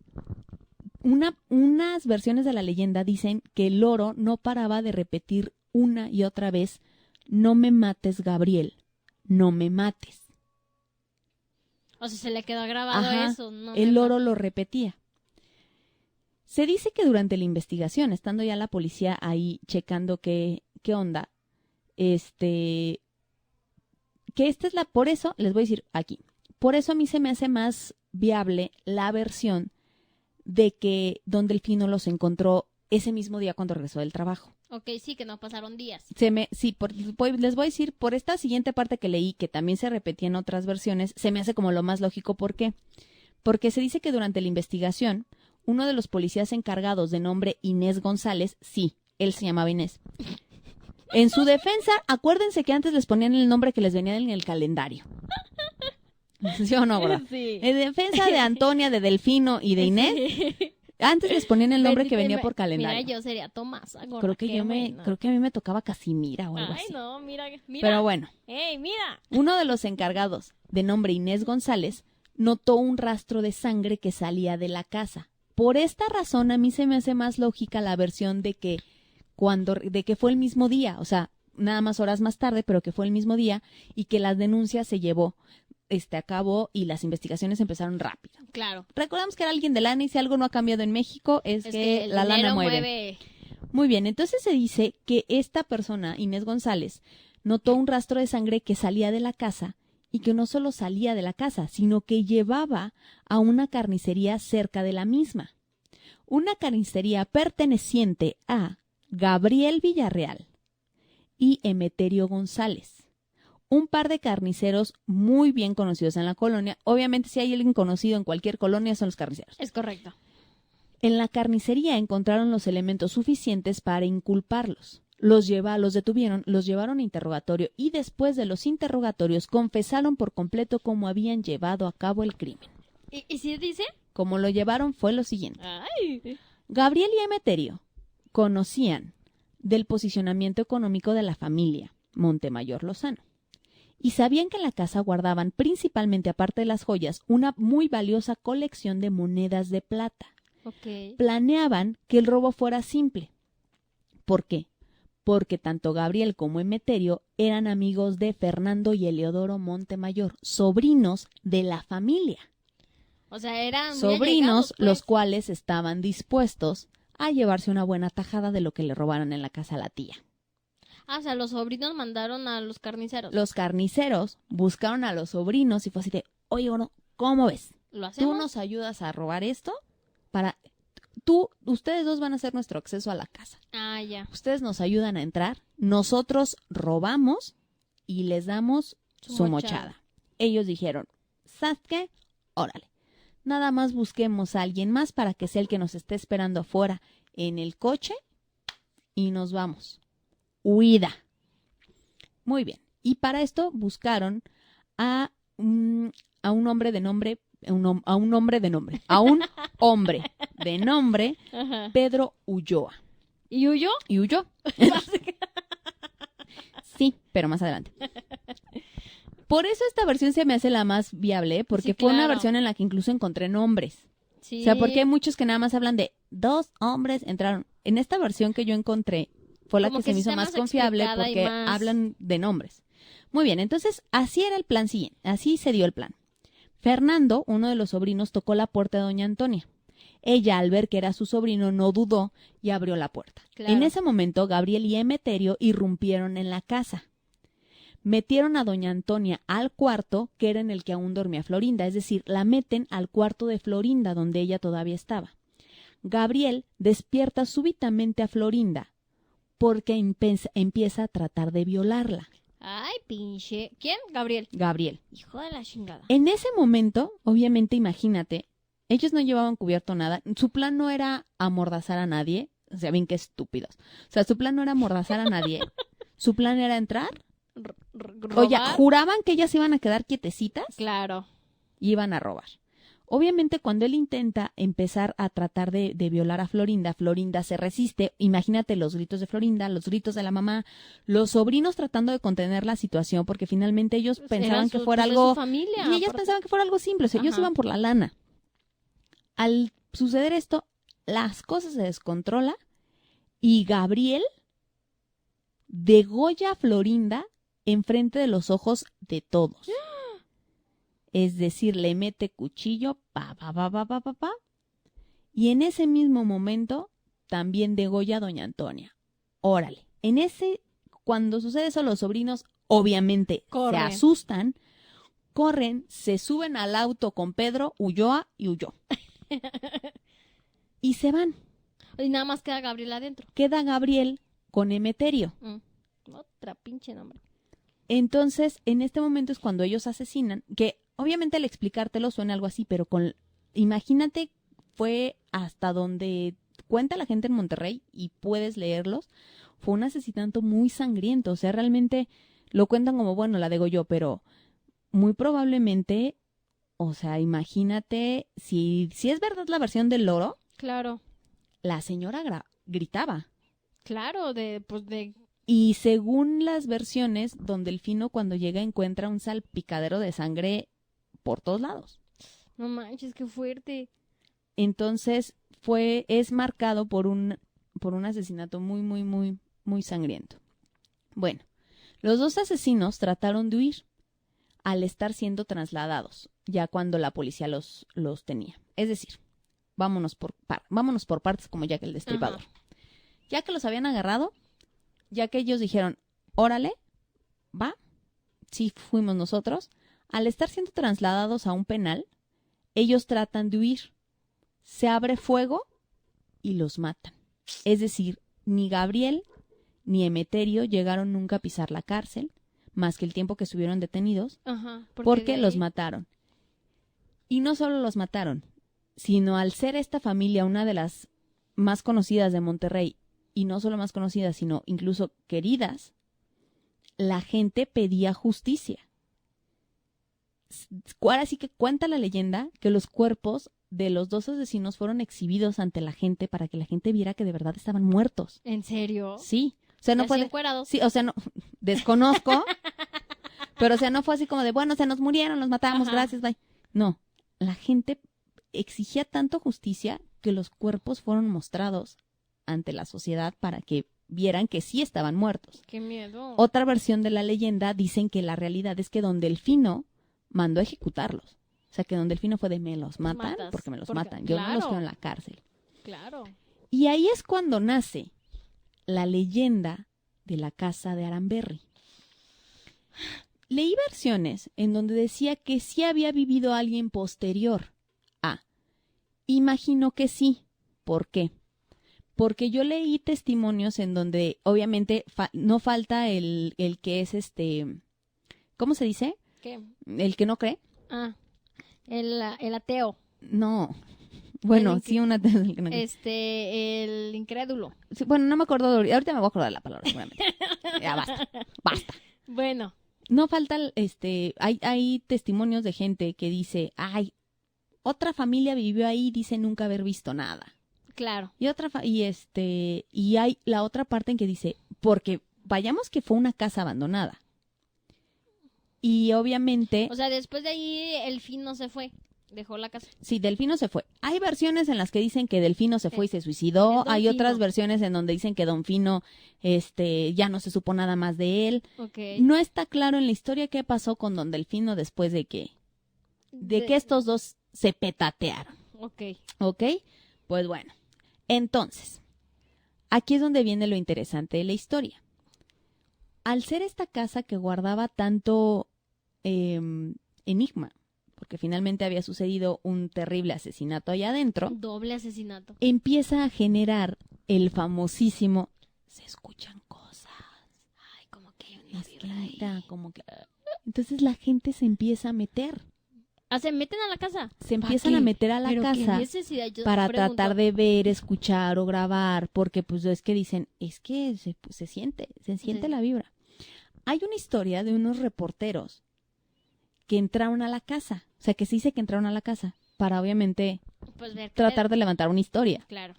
unas versiones de la leyenda dicen que el loro no paraba de repetir una y otra vez: no me mates, Gabriel, no me mates. O sea, se le quedó grabado Ajá, eso. No el me loro mates. lo repetía. Se dice que durante la investigación, estando ya la policía ahí checando qué onda, que esta es por eso, les voy a decir aquí, por eso a mí se me hace más viable la versión de que Don Delfino los encontró ese mismo día cuando regresó del trabajo. Ok, sí, que no pasaron días. Les voy a decir, por esta siguiente parte que leí, que también se repetía en otras versiones, se me hace como lo más lógico. ¿Por qué? Porque se dice que durante la investigación, uno de los policías encargados, de nombre Inés González, sí, él se llamaba Inés. En su defensa, acuérdense que antes les ponían el nombre que les venía en el calendario. ¿Sí o no, bro? Sí. En defensa de Antonia, de Delfino y de Inés, Sí. antes les ponían el nombre que Bendita venía me- por calendario. Mira, yo sería Tomás. Creo que a mí me tocaba Casimira o algo Ay, así. no, mira. Pero bueno, ¡Ey, mira! uno de los encargados, de nombre Inés González, notó un rastro de sangre que salía de la casa. Por esta razón, a mí se me hace más lógica la versión de que fue el mismo día, o sea, nada más horas más tarde, pero que fue el mismo día, y que las denuncias se llevó a cabo y las investigaciones empezaron rápido. Claro. Recordamos que era alguien de lana, y si algo no ha cambiado en México es que el la lana dinero mueve. Muy bien, entonces se dice que esta persona, Inés González, notó un rastro de sangre que salía de la casa, y que no solo salía de la casa, sino que llevaba a una carnicería cerca de la misma. Una carnicería perteneciente a Gabriel Villarreal y Emeterio González. Un par de carniceros muy bien conocidos en la colonia. Obviamente, si hay alguien conocido en cualquier colonia, son los carniceros. Es correcto. En la carnicería encontraron los elementos suficientes para inculparlos. Los detuvieron, los llevaron a interrogatorio y después de los interrogatorios confesaron por completo cómo habían llevado a cabo el crimen. ¿Y si dice? Como lo llevaron fue lo siguiente. Ay. Gabriel y Emeterio conocían del posicionamiento económico de la familia Montemayor Lozano y sabían que en la casa guardaban, principalmente aparte de las joyas, una muy valiosa colección de monedas de plata. Ok. Planeaban que el robo fuera simple. ¿Por qué? Porque tanto Gabriel como Emeterio eran amigos de Fernando y Eleodoro Montemayor, sobrinos de la familia. O sea, eran muy Sobrinos allegados, pues. los cuales estaban dispuestos a llevarse una buena tajada de lo que le robaron en la casa a la tía. Ah, o sea, los sobrinos mandaron a los carniceros. Los carniceros buscaron a los sobrinos y fue así de: oye, bueno, ¿cómo ves? ¿Lo ¿Tú hacemos? nos ayudas a robar esto? Ustedes dos van a hacer nuestro acceso a la casa. Ah, ya. Ustedes nos ayudan a entrar, nosotros robamos y les damos su mochada. Ellos dijeron: ¿sabes qué? Órale. Nada más busquemos a alguien más para que sea el que nos esté esperando afuera en el coche y nos vamos. Huida. Muy bien. Y para esto buscaron a un hombre de nombre, a un hombre de nombre Ajá. Pedro Ulloa. ¿Y huyó? Y huyó. Sí, pero más adelante. Por eso esta versión se me hace la más viable, porque Sí, fue una claro. versión en la que incluso encontré nombres. Sí. O sea, porque hay muchos que nada más hablan de 2 hombres entraron. En esta versión que yo encontré fue la Como que que se me sí hizo está más más confiable explicada y porque más- hablan de nombres. Muy bien, entonces así era el plan siguiente, así se dio el plan. Fernando, uno de los sobrinos, tocó la puerta de doña Antonia. Ella, al ver que era su sobrino, no dudó y abrió la puerta. Claro. En ese momento, Gabriel y Emeterio irrumpieron en la casa. Metieron a doña Antonia al cuarto, que era en el que aún dormía Florinda, es decir, la meten al cuarto de Florinda, donde ella todavía estaba. Gabriel despierta súbitamente a Florinda porque empieza a tratar de violarla. Ay, pinche. ¿Quién? Gabriel. Gabriel. Hijo de la chingada. En ese momento, obviamente, imagínate, ellos no llevaban cubierto nada. Su plan no era amordazar a nadie. O sea, bien que estúpidos. O sea, su plan no era amordazar a nadie. Su plan era entrar. Oye, ¿Robar? juraban que ellas iban a quedar quietecitas Claro. y iban a robar. Obviamente, cuando él intenta empezar a tratar de violar a Florinda, Florinda se resiste. Imagínate los gritos de Florinda, los gritos de la mamá, los sobrinos tratando de contener la situación, porque finalmente ellos pensaban que fuera algo... su familia, y ellas pensaban que fuera algo simple, o sea, ellos Ajá. iban por la lana. Al suceder esto, las cosas se descontrolan y Gabriel degolla a Florinda enfrente de los ojos de todos. Es decir, le mete cuchillo, pa. Y en ese mismo momento también degolla a doña Antonia. Órale. Cuando sucede eso, los sobrinos obviamente Corren. se asustan, corren, se suben al auto con Pedro Ulloa y huyó. Y se van. Y nada más queda Gabriel adentro. Queda Gabriel con Emeterio. Otra pinche nombre. Entonces, en este momento es cuando ellos asesinan, que obviamente al explicártelo suena algo así, pero imagínate, fue hasta donde cuenta la gente en Monterrey y puedes leerlos, fue un asesinato muy sangriento, o sea, realmente lo cuentan como, bueno, la degolló, pero muy probablemente, o sea, imagínate, si es verdad la versión del loro, Claro. la señora gritaba. Claro, Y según las versiones, don Delfino cuando llega encuentra un salpicadero de sangre por todos lados. no manches, qué fuerte. Entonces es marcado por un asesinato muy sangriento. Bueno, los dos asesinos trataron de huir al estar siendo trasladados, ya cuando la policía los tenía. Es decir, vámonos por partes como Jack el Destripador. Ajá. Ya que los habían agarrado, ya que ellos dijeron, órale, va, sí fuimos nosotros, al estar siendo trasladados a un penal, ellos tratan de huir, se abre fuego y los matan. Es decir, ni Gabriel ni Emeterio llegaron nunca a pisar la cárcel, más que el tiempo que estuvieron detenidos, Ajá. porque los mataron. Y no solo los mataron, sino al ser esta familia una de las más conocidas de Monterrey, y no solo más conocidas, sino incluso queridas, la gente pedía justicia. Ahora sí que cuenta la leyenda que los cuerpos de los dos asesinos fueron exhibidos ante la gente para que la gente viera que de verdad estaban muertos. ¿En serio? Sí. O sea, no ¿Y así puede... encuerados? Sí, o sea, no... Desconozco. Pero, o sea, no fue así como de, bueno, se nos murieron, los matamos, Ajá. gracias, bye. No. La gente exigía tanto justicia que los cuerpos fueron mostrados ante la sociedad para que vieran que sí estaban muertos. ¡Qué miedo! Otra versión de la leyenda dicen que la realidad es que don Delfino mandó a ejecutarlos. O sea, que don Delfino fue de me los matan matas, porque me los porque- matan. Yo no los claro. quiero en la cárcel. Claro. Y ahí es cuando nace la leyenda de la casa de Aramberri. Leí versiones en donde decía que sí había vivido alguien posterior. Imagino que sí. ¿Por qué? Porque yo leí testimonios en donde obviamente no falta el que es ¿cómo se dice? ¿Qué? El que no cree. El ateo. No. Bueno, El sí, el que no cree. El incrédulo. Sí, bueno, no me acuerdo, ahorita me voy a acordar la palabra seguramente. Ya basta. Bueno. No falta, hay testimonios de gente que dice, ay, otra familia vivió ahí y dice nunca haber visto nada. Claro. Y hay la otra parte en que dice, porque vayamos que fue una casa abandonada. Y obviamente... O sea, después de ahí el fin no se fue. Dejó la casa. Sí, Delfino se fue. Hay versiones en las que dicen que Delfino se fue y se Es suicidó. Don Hay Fino. otras versiones en donde dicen que Don Fino, ya no se supo nada más de él. Ok. No está claro en la historia qué pasó con Don Delfino después de que estos dos se petatearon. Ok. ¿Ok? Pues bueno. Entonces, aquí es donde viene lo interesante de la historia. Al ser esta casa que guardaba tanto enigma, porque finalmente había sucedido un terrible asesinato allá adentro, Doble asesinato. empieza a generar el famosísimo se escuchan cosas. Ay, como que hay una vibra ahí. Como que... Entonces la gente se empieza a meter. Se meten a la casa. Se empiezan a meter a la ¿Pero qué casa necesidad? Yo para pregunto. tratar de ver, escuchar o grabar, porque pues es que dicen, es que se siente Sí. la vibra. Hay una historia de unos reporteros que entraron a la casa, o sea, que se dice que entraron a la casa, para obviamente Pues ver. tratar de levantar una historia. Claro.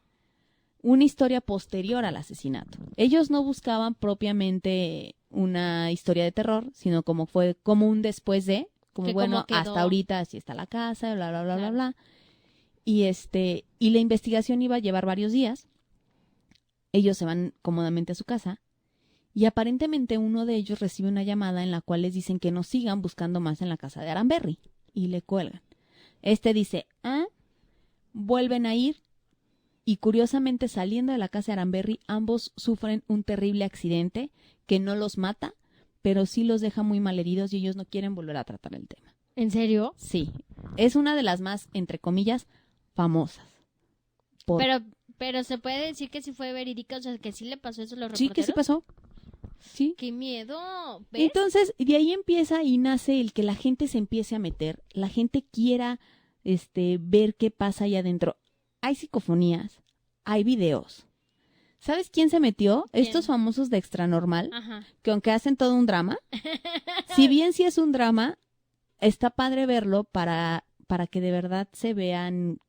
Una historia posterior al asesinato. Ellos no buscaban propiamente una historia de terror, sino como fue como un después de, como Que bueno, cómo quedó. hasta ahorita así está la casa, bla, bla, bla, Claro. bla, bla. Y la investigación iba a llevar varios días. Ellos se van cómodamente a su casa y aparentemente uno de ellos recibe una llamada en la cual les dicen que no sigan buscando más en la casa de Aranberry y le cuelgan. Dice, vuelven a ir. Y curiosamente, saliendo de la casa de Aranberry, ambos sufren un terrible accidente que no los mata, pero sí los deja muy malheridos y ellos no quieren volver a tratar el tema. ¿En serio? Sí, es una de las más, entre comillas, famosas. Pero se puede decir que sí fue verídica, o sea, que sí le pasó eso a los Sí, que sí reporteros. pasó. Sí. ¡Qué miedo! ¿Ves? Entonces, de ahí empieza y nace el que la gente se empiece a meter, la gente quiera ver qué pasa ahí adentro. Hay psicofonías, hay videos. ¿Sabes quién se metió? ¿Quién? Estos famosos de Extranormal, Ajá. que aunque hacen todo un drama, si bien sí es un drama, está padre verlo para que de verdad se vean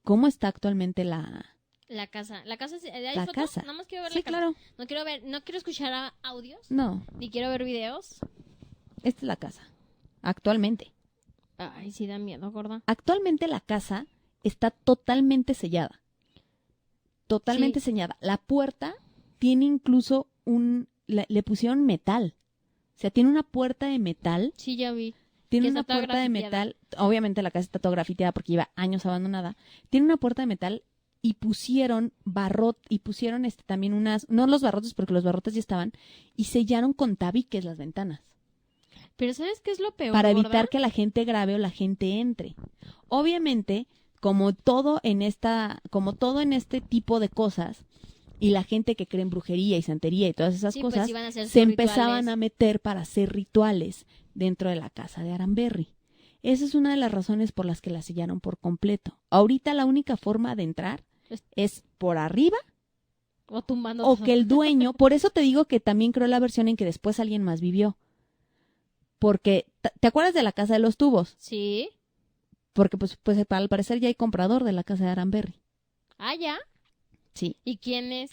cómo está actualmente la La casa, ¿hay La fotos? casa. Nada más quiero ver Sí, la casa. claro. No quiero escuchar audios, No, ni quiero ver videos. esta es la casa. Actualmente. Ay, sí da miedo, gorda. Actualmente la casa está totalmente sellada. Totalmente Sí. sellada. La puerta tiene incluso le pusieron metal. O sea, tiene una puerta de metal. Sí, ya vi. Tiene Que una está toda puerta de grafiteada. metal. Obviamente la casa está toda grafiteada porque lleva años abandonada. Tiene una puerta de metal y pusieron también no los barrotes porque los barrotes ya estaban, y sellaron con tabiques las ventanas. Pero ¿sabes qué es lo peor, Para gorda? evitar que la gente grabe o la gente entre. Obviamente, como todo en este tipo de cosas, y la gente que cree en brujería y santería y todas esas Sí, pues, cosas, iban a hacer sus se empezaban rituales. a meter para hacer rituales dentro de la casa de Aranberry. Esa es una de las razones por las que la sellaron por completo. Ahorita la única forma de entrar es por arriba, O tumbando o todo. que el dueño, por eso te digo que también creo la versión en que después alguien más vivió. Porque, ¿te acuerdas de la casa de los tubos? Sí. Porque pues al parecer ya hay comprador de la casa de Aranberry. Ah, ¿ya? Sí. ¿Y quién es?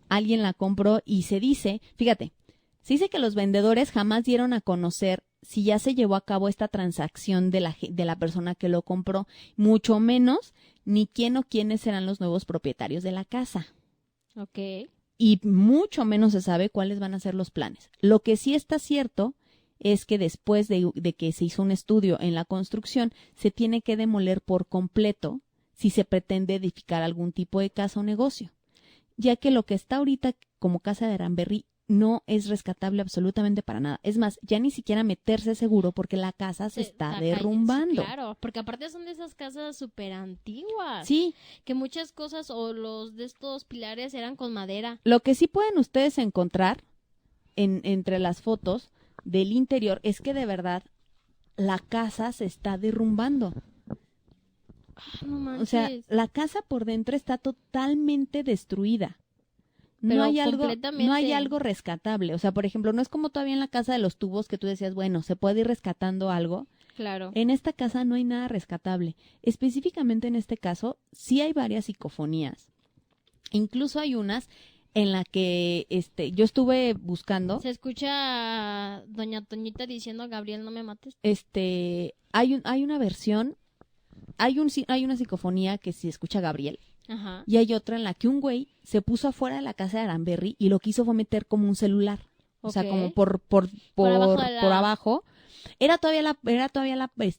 Alguien la compró y se dice que los vendedores jamás dieron a conocer si ya se llevó a cabo esta transacción de la persona que lo compró, mucho menos ni quién o quiénes serán los nuevos propietarios de la casa. Ok. Y mucho menos se sabe cuáles van a ser los planes. Lo que sí está cierto es que después de que se hizo un estudio en la construcción, se tiene que demoler por completo si se pretende edificar algún tipo de casa o negocio, ya que lo que está ahorita como casa de Aranberry no es rescatable absolutamente para nada. Es más, ya ni siquiera meterse seguro porque la casa se está derrumbando. Sí, claro, porque aparte son de esas casas súper antiguas. Sí. Que muchas cosas o los de estos pilares eran con madera. Lo que sí pueden ustedes encontrar entre las fotos del interior es que de verdad la casa se está derrumbando. No manches. O sea, la casa por dentro está totalmente destruida. Pero No hay completamente. algo rescatable. O sea, por ejemplo, no es como todavía en la casa de los tubos que tú decías, bueno, se puede ir rescatando algo. Claro. En esta casa no hay nada rescatable. Específicamente en este caso, sí hay varias psicofonías. Incluso hay unas en la que yo estuve buscando. Se escucha a Doña Toñita diciendo, Gabriel, no me mates. Hay una versión, hay una psicofonía que se escucha a Gabriel. Ajá. Y hay otra en la que un güey se puso afuera de la casa de Aranberry y lo que hizo fue meter como un celular. O sea, como por abajo. Era todavía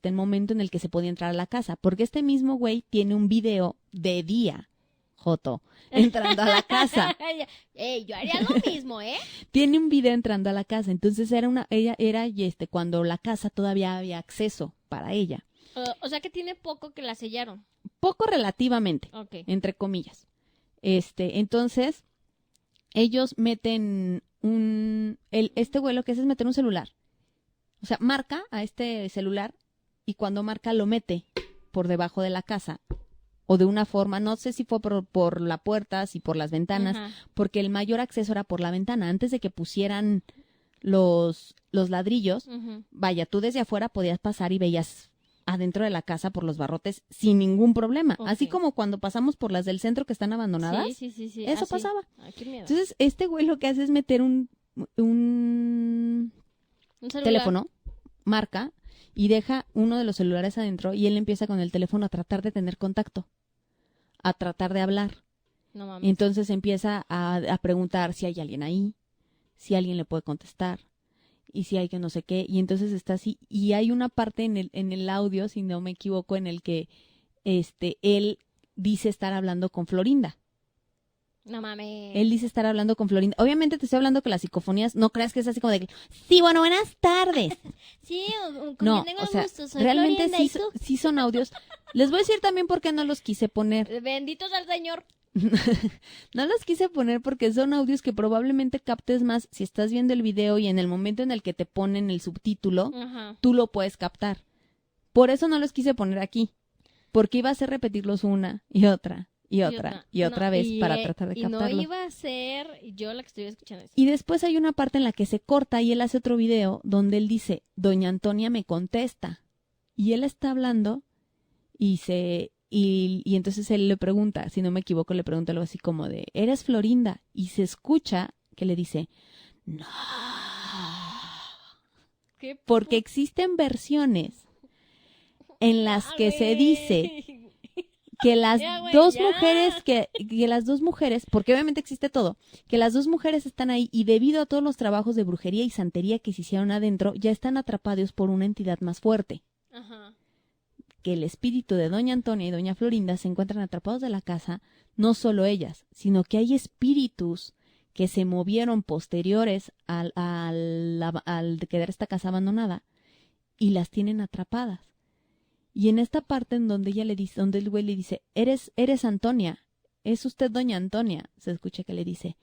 el momento en el que se podía entrar a la casa. Porque este mismo güey tiene un video de día, Joto, entrando a la casa. Yo haría lo mismo, ¿eh? Tiene un video entrando a la casa. Entonces era cuando la casa todavía había acceso para ella. O sea que tiene poco que la sellaron. Poco relativamente, Ok. entre comillas. Entonces, ellos meten este güey lo que hace es meter un celular. O sea, marca a este celular y cuando marca lo mete por debajo de la casa o de una forma, no sé si fue por la puerta, si por las ventanas, Ajá. porque el mayor acceso era por la ventana. Antes de que pusieran los ladrillos, Ujú. vaya, tú desde afuera podías pasar y veías adentro de la casa por los barrotes sin ningún problema. Ok. Así como cuando pasamos por las del centro que están abandonadas. Sí. Eso así. pasaba. Ay, qué miedo. Entonces, este güey lo que hace es meter un Un celular. teléfono, marca, y deja uno de los celulares adentro y él empieza con el teléfono a tratar de tener contacto, a tratar de hablar. No Y mames. entonces empieza a preguntar si hay alguien ahí, si alguien le puede contestar y si hay que no sé qué. Y entonces está así. Y hay una parte en el audio, si no me equivoco, en el que él dice estar hablando con Florinda. No mames. Él dice estar hablando con Florinda. Obviamente te estoy hablando que las psicofonías, no creas que es así como de, sí, bueno, buenas tardes. Sí, con No, quien tengo o sea, gusto, soy realmente Florinda, sí, ¿y tú? sí son audios. Les voy a decir también por qué no los quise poner. Bendito sea el Señor. No los quise poner porque son audios que probablemente captes más si estás viendo el video y en el momento en el que te ponen el subtítulo, Ajá. tú lo puedes captar. Por eso no los quise poner aquí, porque iba a ser repetirlos una y otra y otra y otra No, vez y, para tratar de y no captarlo. iba a ser yo la que estoy escuchando eso. Y después hay una parte en la que se corta y él hace otro video donde él dice, Doña Antonia me contesta. Y él está hablando y entonces él le pregunta, si no me equivoco, le pregunta algo así como de, ¿eres Florinda? Y se escucha que le dice, no. ¿Qué Porque existen versiones en las puta, que se güey? dice que las Ya, güey, dos ya. mujeres, que las dos mujeres, porque obviamente existe todo, que las dos mujeres están ahí y debido a todos los trabajos de brujería y santería que se hicieron adentro, ya están atrapados por una entidad más fuerte. Ajá. Que el espíritu de Doña Antonia y Doña Florinda se encuentran atrapados de la casa, no solo ellas, sino que hay espíritus que se movieron posteriores al quedar esta casa abandonada y las tienen atrapadas. Y en esta parte en donde ella le dice, donde el güey le dice, eres Antonia, es usted Doña Antonia, se escucha que le dice,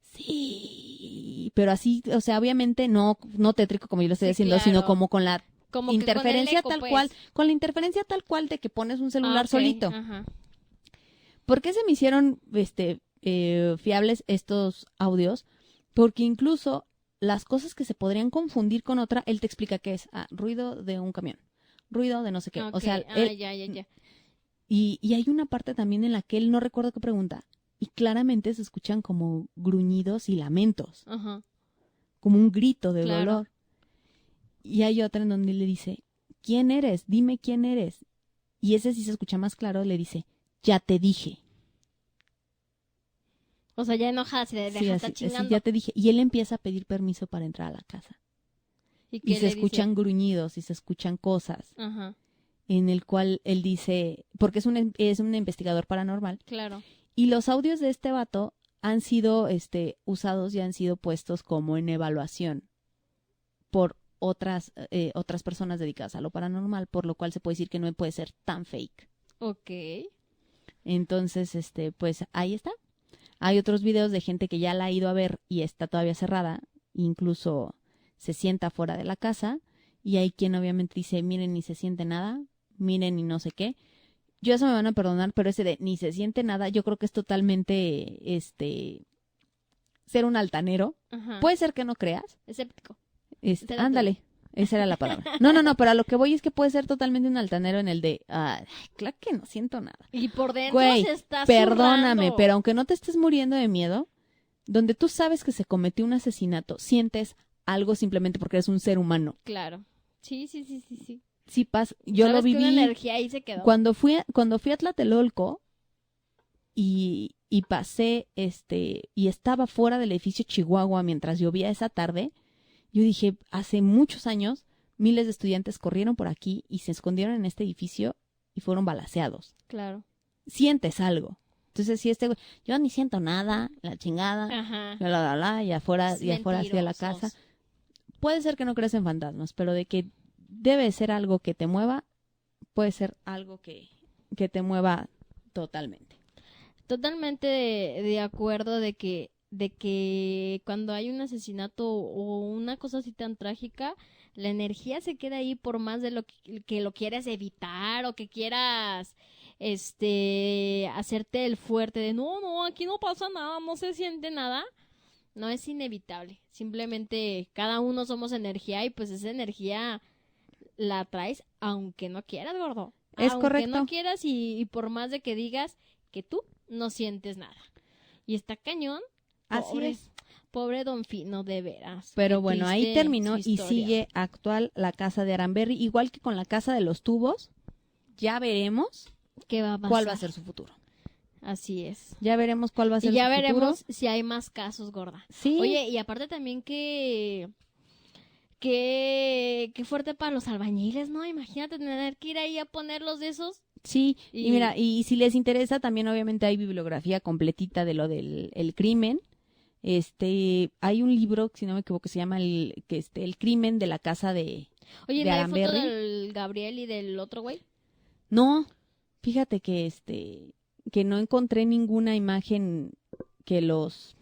sí, pero así, o sea, obviamente no tétrico como yo lo estoy Sí, diciendo, sino claro. como con la Como que interferencia con el eco, tal pues. cual, con la interferencia tal cual de que pones un celular Ah, ok, solito. Ajá. ¿Por qué se me hicieron fiables estos audios? Porque incluso las cosas que se podrían confundir con otra, él te explica qué es. Ruido de un camión, ruido de no sé qué. Ok, O sea, él, ya. y hay una parte también en la que él no recuerdo qué pregunta. Y claramente se escuchan como gruñidos y lamentos, Ajá. como un grito de Claro. dolor. Y hay otra en donde le dice, ¿quién eres? Dime quién eres. Y ese sí se escucha más claro, le dice, ya te dije. O sea, ya enojada se le Sí, deja así, estar chingando. así, ya te dije. Y él empieza a pedir permiso para entrar a la casa. ¿Y Y qué se le escuchan gruñidos y se escuchan cosas dice? Ajá. en el cual él dice, porque es un investigador paranormal, Claro. y los audios de este vato han sido usados y han sido puestos como en evaluación por otras personas dedicadas a lo paranormal, por lo cual se puede decir que no puede ser tan fake. Ok. Entonces, pues ahí está. Hay otros videos de gente que ya la ha ido a ver y está todavía cerrada, incluso se sienta fuera de la casa, y hay quien obviamente dice, miren, ni se siente nada, miren y no sé qué. Yo eso me van a perdonar, pero ese de ni se siente nada, yo creo que es totalmente, ser un altanero. Ajá. Puede ser que no creas. Escéptico. Ándale, esa era la palabra. No, pero a lo que voy es que puede ser totalmente un altanero en el de, claro que no siento nada. Y por dentro Güey, se está perdóname, zurrando. pero aunque no te estés muriendo de miedo, donde tú sabes que se cometió un asesinato, sientes algo simplemente porque eres un ser humano. Claro. Sí. Sí pasa, yo lo Sabes que una viví energía ahí se quedó. cuando fui a Tlatelolco y pasé, y estaba fuera del edificio Chihuahua mientras llovía esa tarde. Yo dije, hace muchos años, miles de estudiantes corrieron por aquí y se escondieron en este edificio y fueron balaceados. Claro. Sientes algo. Entonces, si yo ni siento nada, la chingada, Ajá. y afuera hacia la casa. Mentirosos. Puede ser que no creas en fantasmas, pero de que debe ser algo que te mueva, puede ser algo que te mueva totalmente. Totalmente de acuerdo de que cuando hay un asesinato o una cosa así tan trágica, la energía se queda ahí por más de lo que lo quieras evitar o que quieras hacerte el fuerte de no, aquí no pasa nada, no se siente nada. No, es inevitable. Simplemente cada uno somos energía y pues esa energía la traes aunque no quieras, gordo. Es aunque correcto. no quieras y por más de que digas que tú no sientes nada. Y está cañón. Así Pobre, es. pobre Don Fino, de veras. Pero Qué bueno, ahí triste terminó su y historia. sigue actual la casa de Aranberry, igual que con la casa de los tubos. Ya veremos ¿Qué va a pasar? cuál va a ser su futuro. Así es. Ya veremos cuál va a ser Y ya su veremos futuro. si hay más casos, gorda. Sí. Oye, y aparte también que fuerte para los albañiles, ¿no? Imagínate tener que ir ahí a ponerlos de esos. Sí, y Y- mira, y si les interesa, también obviamente hay bibliografía completita de lo del el crimen. Hay un libro, si no me equivoco, se llama el crimen de la casa de Oye, de ¿no hay foto Aranberry. del Gabriel y del otro güey? No, fíjate que no encontré ninguna imagen que los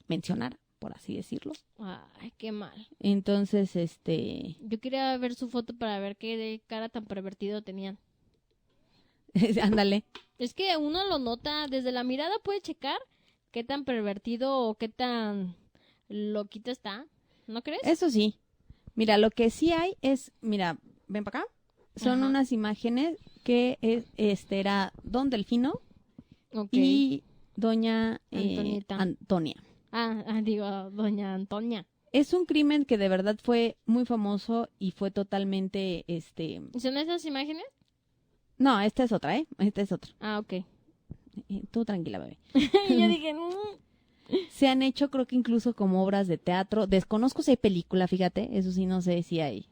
mencionara, por así decirlo. Ay, qué mal. Entonces, Yo quería ver su foto para ver qué de cara tan pervertido tenían. ándale. Es que uno lo nota, desde la mirada puede checar qué tan pervertido o qué tan loquito está. ¿No crees? Eso sí. Mira, lo que sí hay es, mira, ven para acá. Son Ajá. unas imágenes que era Don Delfino Ok. y Doña Antonieta. Antonia. Digo, doña Antonia. Es un crimen que de verdad fue muy famoso y fue totalmente, ¿Son esas imágenes? No, esta es otra, ¿eh? Esta es otra. Ok. Tú tranquila, bebé. Y yo dije, Se han hecho, creo que incluso como obras de teatro. Desconozco si hay película, fíjate. Eso sí, no sé si hay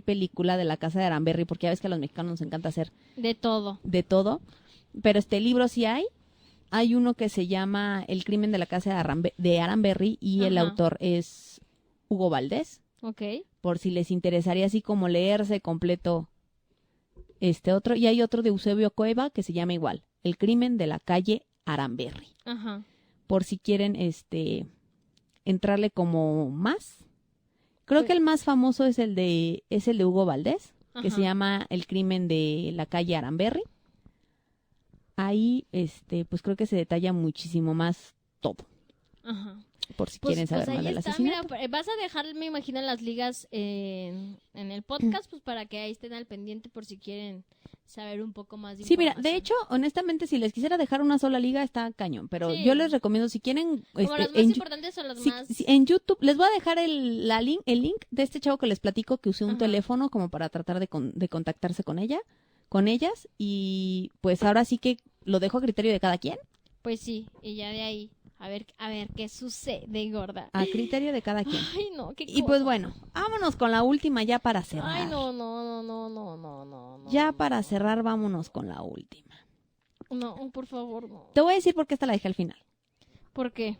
película de la casa de Aranberry, porque ya ves que a los mexicanos nos encanta hacer de todo. de todo. Pero este libro sí hay. Hay uno que se llama El crimen de la casa de Aranberry y el Ajá. autor es Hugo Valdés. Ok. Por si les interesaría así como leerse completo este otro. Y hay otro de Eusebio Cueva que se llama igual, El crimen de la calle Aranberry. Ajá. Por si quieren entrarle como más. Creo Pues- que el más famoso es el de Hugo Valdés, que Ajá. se llama El crimen de la calle Aranberry. Ahí pues creo que se detalla muchísimo más todo, Ajá. por si quieren saber más ahí del está, asesinato. mira, vas a dejar, me imagino, las ligas en el podcast, pues para que ahí estén al pendiente por si quieren saber un poco más de Sí, mira, de información. hecho, honestamente, si les quisiera dejar una sola liga, está cañón. Pero Sí. yo les recomiendo, si quieren, Como las más importantes son las más... en YouTube, les voy a dejar el link de este chavo que les platico que usé un Ajá. teléfono como para tratar de contactarse con ellas. Y pues ahora sí que lo dejo a criterio de cada quien. Pues sí, y ya de ahí, a ver qué sucede, gorda. A criterio de cada quien. Ay, no, qué Y pues cosa. bueno, vámonos con la última ya para cerrar. Ay, no. Ya para cerrar, vámonos con la última. No, por favor, no. Te voy a decir por qué esta la dejé al final. ¿Por qué?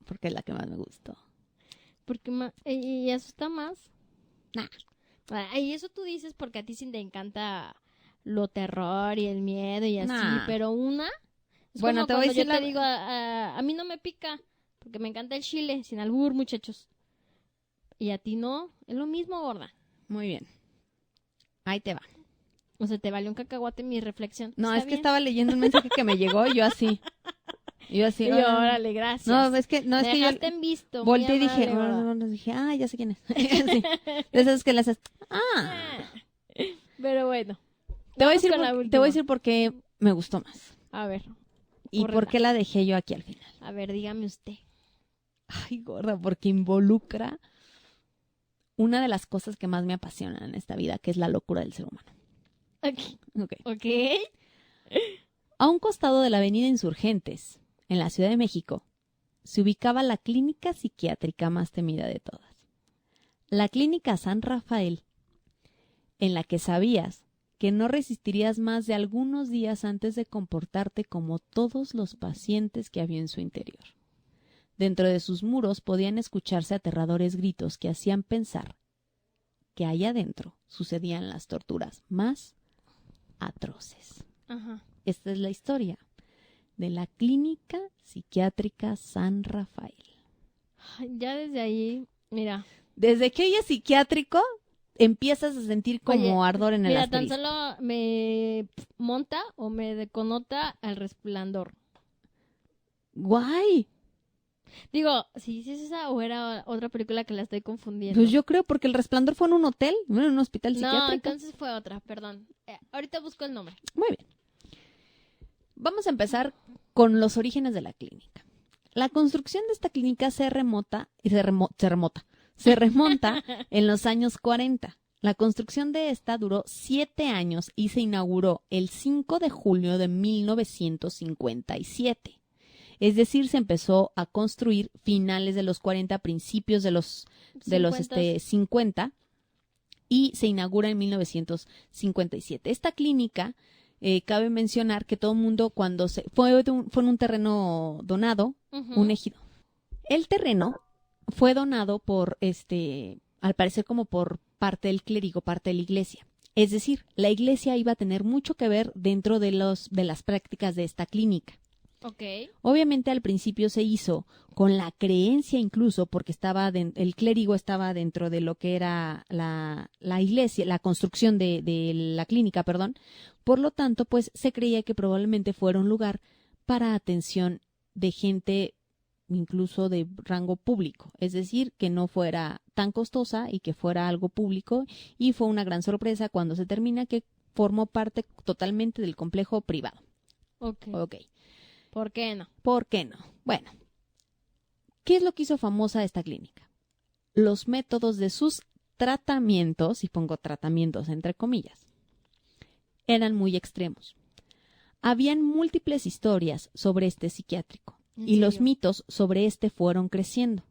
Porque es la que más me gustó. Porque y asusta más. Nah. Y eso tú dices porque a ti sí te encanta lo terror y el miedo y así, Nah. pero una... Es Bueno, como te voy a cuando decir yo te digo, a mí no me pica, porque me encanta el chile, sin albur, muchachos. Y a ti no, es lo mismo, gorda. Muy bien. Ahí te va. O sea, te valió un cacahuate mi reflexión. No, ¿Está es que bien? estaba leyendo un mensaje que me llegó y yo así. Y órale, gracias. No, es que me yo dejaste en visto. volteé y muy dije, amable, gorda. ya sé quién es. Sí. De esas que le haces, Pero bueno. Te voy a vamos decir con la te última. voy a decir por qué me gustó más. A ver, Y Córrela. por qué la dejé yo aquí al final. a ver, dígame usted. Ay, gorda, porque involucra una de las cosas que más me apasionan en esta vida, que es la locura del ser humano. Ok. Ok. A un costado de la avenida Insurgentes, en la Ciudad de México, se ubicaba la clínica psiquiátrica más temida de todas. La Clínica San Rafael, en la que sabías que no resistirías más de algunos días antes de comportarte como todos los pacientes que había en su interior. Dentro de sus muros podían escucharse aterradores gritos que hacían pensar que allá adentro sucedían las torturas más atroces. Ajá. Esta es la historia de la Clínica Psiquiátrica San Rafael. Ay, ya desde ahí, mira. Desde que ella es psiquiátrico, empiezas a sentir como Oye, ardor en el Mira, tan asterisco. solo me monta o me deconota al Resplandor. ¡Guay! Digo, ¿sí es esa o era otra película que la estoy confundiendo? Pues yo creo porque El Resplandor fue en un hotel, bueno, en un hospital No, psiquiátrico. entonces fue otra, perdón. Ahorita busco el nombre. Muy bien. Vamos a empezar con los orígenes de la clínica. La construcción de esta clínica se remonta en los años 40. La construcción de esta duró 7 años y se inauguró el 5 de julio de 1957. Es decir, se empezó a construir finales de los 40, principios de los 50 y se inaugura en 1957. Esta clínica, cabe mencionar que todo el mundo cuando fue en un terreno donado, un ejido. El terreno fue donado por, al parecer como por parte del clérigo, parte de la iglesia. Es decir, la iglesia iba a tener mucho que ver dentro de las prácticas de esta clínica. Okay. Obviamente al principio se hizo con la creencia incluso porque el clérigo estaba dentro de lo que era la iglesia, la construcción de la clínica, perdón. Por lo tanto, pues se creía que probablemente fuera un lugar para atención de gente incluso de rango público, es decir, que no fuera tan costosa y que fuera algo público, y fue una gran sorpresa cuando se termina que formó parte totalmente del complejo privado. Okay. ¿Por qué no? ¿Por qué no? Bueno, ¿qué es lo que hizo famosa esta clínica? Los métodos de sus tratamientos, y pongo tratamientos entre comillas, eran muy extremos. Habían múltiples historias sobre este psiquiátrico y los mitos sobre este fueron creciendo.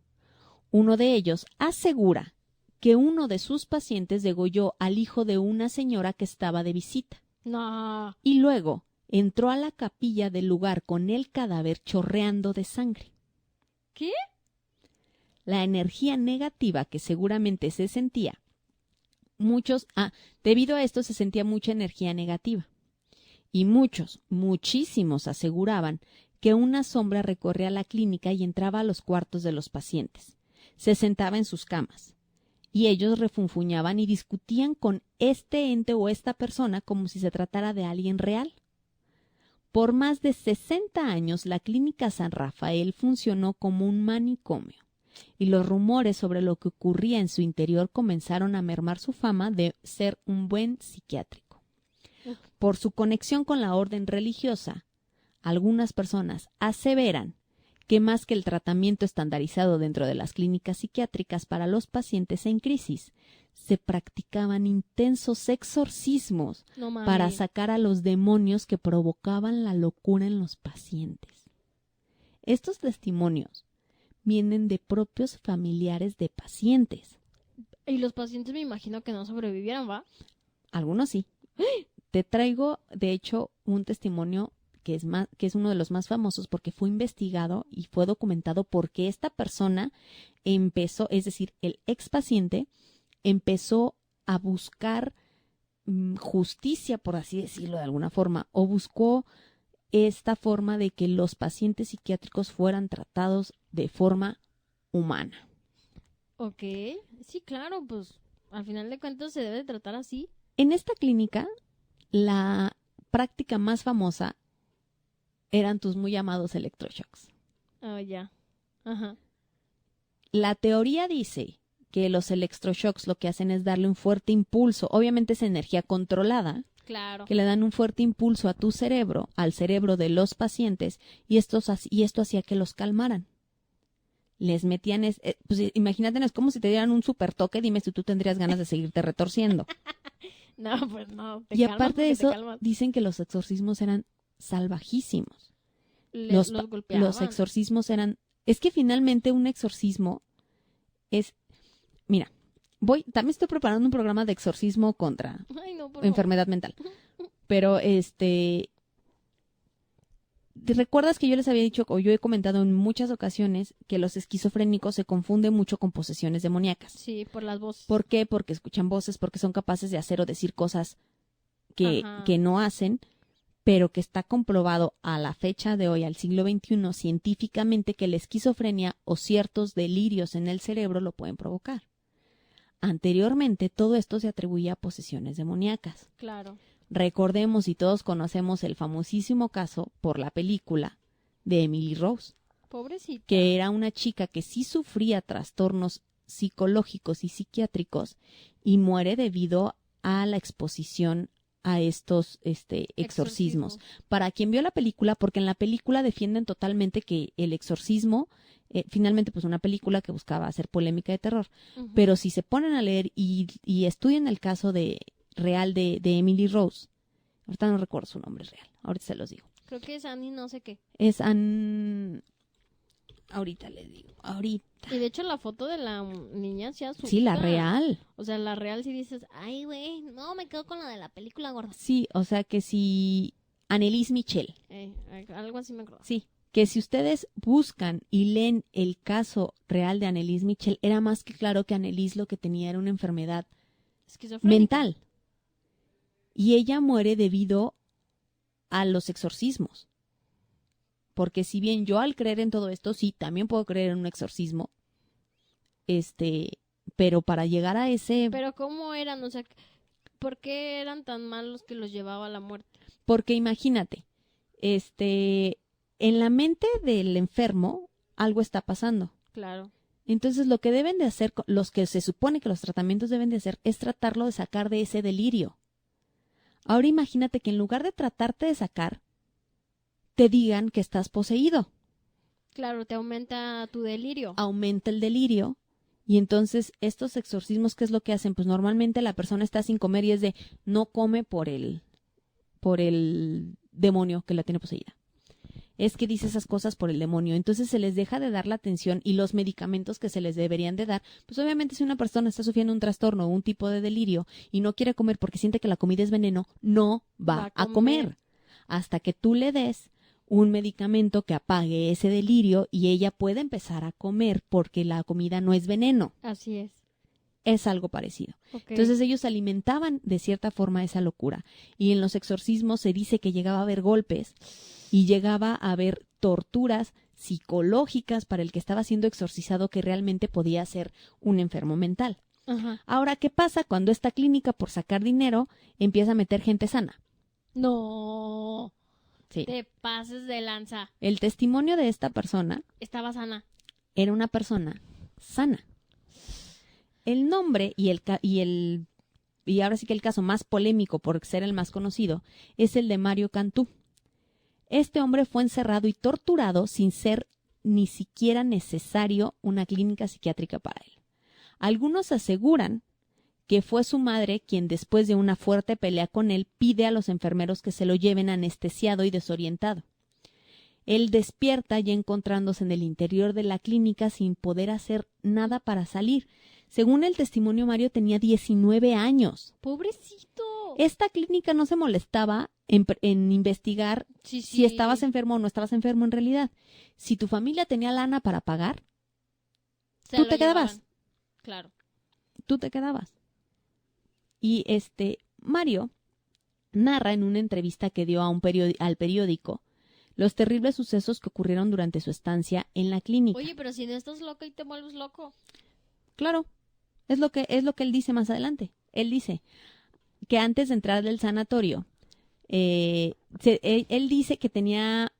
Uno de ellos asegura que uno de sus pacientes degolló al hijo de una señora que estaba de visita. No. Y luego entró a la capilla del lugar con el cadáver chorreando de sangre. ¿Qué? La energía negativa que seguramente se sentía, debido a esto se sentía mucha energía negativa. Y muchísimos aseguraban que una sombra recorría la clínica y entraba a los cuartos de los pacientes. Se sentaba en sus camas. Y ellos refunfuñaban y discutían con este ente o esta persona como si se tratara de alguien real. Por más de 60 años, la Clínica San Rafael funcionó como un manicomio, y los rumores sobre lo que ocurría en su interior comenzaron a mermar su fama de ser un buen psiquiátrico. Por su conexión con la orden religiosa, algunas personas aseveran que más que el tratamiento estandarizado dentro de las clínicas psiquiátricas para los pacientes en crisis, se practicaban intensos exorcismos para sacar a los demonios que provocaban la locura en los pacientes. Estos testimonios vienen de propios familiares de pacientes. Y los pacientes me imagino que no sobrevivieron, ¿va? Algunos sí. Te traigo, de hecho, un testimonio que es uno de los más famosos porque fue investigado y fue documentado porque esta persona empezó, es decir, el ex paciente empezó a buscar justicia, por así decirlo de alguna forma, o buscó esta forma de que los pacientes psiquiátricos fueran tratados de forma humana. Ok, sí, claro, pues al final de cuentas se debe tratar así. En esta clínica, la práctica más famosa eran tus muy llamados electroshocks. Oh, ya. Ajá. La teoría dice que los electroshocks lo que hacen es darle un fuerte impulso, obviamente es energía controlada, Claro. que le dan un fuerte impulso a tu cerebro, al cerebro de los pacientes, y esto hacía que los calmaran. Les metían, pues imagínate, es como si te dieran un super toque, dime si tú tendrías ganas de seguirte retorciendo. No, pues no. Y aparte de eso, dicen que los exorcismos eran salvajísimos. Los golpeaban. Los exorcismos eran... Es que finalmente un exorcismo es... Mira, también estoy preparando un programa de exorcismo contra enfermedad mental. Pero ¿te recuerdas que yo les había dicho, o yo he comentado en muchas ocasiones, que los esquizofrénicos se confunden mucho con posesiones demoníacas? Sí, por las voces. ¿Por qué? Porque escuchan voces, porque son capaces de hacer o decir cosas que no hacen, pero que está comprobado a la fecha de hoy, al siglo XXI, científicamente que la esquizofrenia o ciertos delirios en el cerebro lo pueden provocar. Anteriormente, todo esto se atribuía a posesiones demoníacas. Claro. Recordemos y todos conocemos el famosísimo caso por la película de Emily Rose. Pobrecita. que era una chica que sí sufría trastornos psicológicos y psiquiátricos y muere debido a la exposición a estos exorcismos. Para quien vio la película, porque en la película defienden totalmente que el exorcismo, finalmente pues una película que buscaba hacer polémica de terror, Ujú. pero si se ponen a leer y estudian el caso real de Emily Rose, ahorita no recuerdo su nombre real, ahorita se los digo. Creo que es Annie no sé qué. Es ahorita les digo, ahorita. Y de hecho la foto de la niña se asusta. Sí, la real. O sea, la real sí dices, ay, güey, no, me quedo con la de la película gorda. Sí, o sea que si Annelise Michel, Algo así me acuerdo. sí, que si ustedes buscan y leen el caso real de Annelise Michel, era más que claro que Annelise lo que tenía era una enfermedad Esquizofrénica. mental. Y ella muere debido a los exorcismos. Porque si bien yo al creer en todo esto, sí, también puedo creer en un exorcismo, pero para llegar a ese... Pero ¿cómo eran? O sea, ¿por qué eran tan malos que los llevaba a la muerte? Porque imagínate, en la mente del enfermo algo está pasando. Claro. Entonces lo que deben de hacer, los que se supone que los tratamientos deben de hacer, es tratarlo de sacar de ese delirio. Ahora imagínate que en lugar de tratarte de sacar, te digan que estás poseído. Claro, te aumenta tu delirio. Aumenta el delirio. Y entonces estos exorcismos, ¿qué es lo que hacen? Pues normalmente la persona está sin comer y es de no come por el demonio que la tiene poseída. Es que dice esas cosas por el demonio. Entonces se les deja de dar la atención y los medicamentos que se les deberían de dar. Pues obviamente si una persona está sufriendo un trastorno o un tipo de delirio y no quiere comer porque siente que la comida es veneno, no va a comer. Hasta que tú le des un medicamento que apague ese delirio y ella puede empezar a comer porque la comida no es veneno. Así es. Es algo parecido. Okay. Entonces ellos alimentaban de cierta forma esa locura. Y en los exorcismos se dice que llegaba a haber golpes y llegaba a haber torturas psicológicas para el que estaba siendo exorcizado, que realmente podía ser un enfermo mental. Ajá. Ahora, ¿qué pasa cuando esta clínica, por sacar dinero, empieza a meter gente sana? No. Sí. Te pases de lanza. El testimonio de esta persona Estaba sana. era una persona sana. El nombre y ahora sí que el caso más polémico por ser el más conocido es el de Mario Cantú. Este hombre fue encerrado y torturado sin ser ni siquiera necesario una clínica psiquiátrica para él. Algunos aseguran que fue su madre quien, después de una fuerte pelea con él, pide a los enfermeros que se lo lleven anestesiado y desorientado. Él despierta ya encontrándose en el interior de la clínica sin poder hacer nada para salir. Según el testimonio, Mario tenía 19 años. ¡Pobrecito! Esta clínica no se molestaba en investigar si estabas enfermo o no estabas enfermo en realidad. Si tu familia tenía lana para pagar, tú te quedabas. Claro. Tú te quedabas. Y Mario narra en una entrevista que dio al periódico los terribles sucesos que ocurrieron durante su estancia en la clínica. Oye, pero si no estás loca y te vuelves loco. Claro, es lo que él dice más adelante. Él dice que antes de entrar del sanatorio, él dice que tenía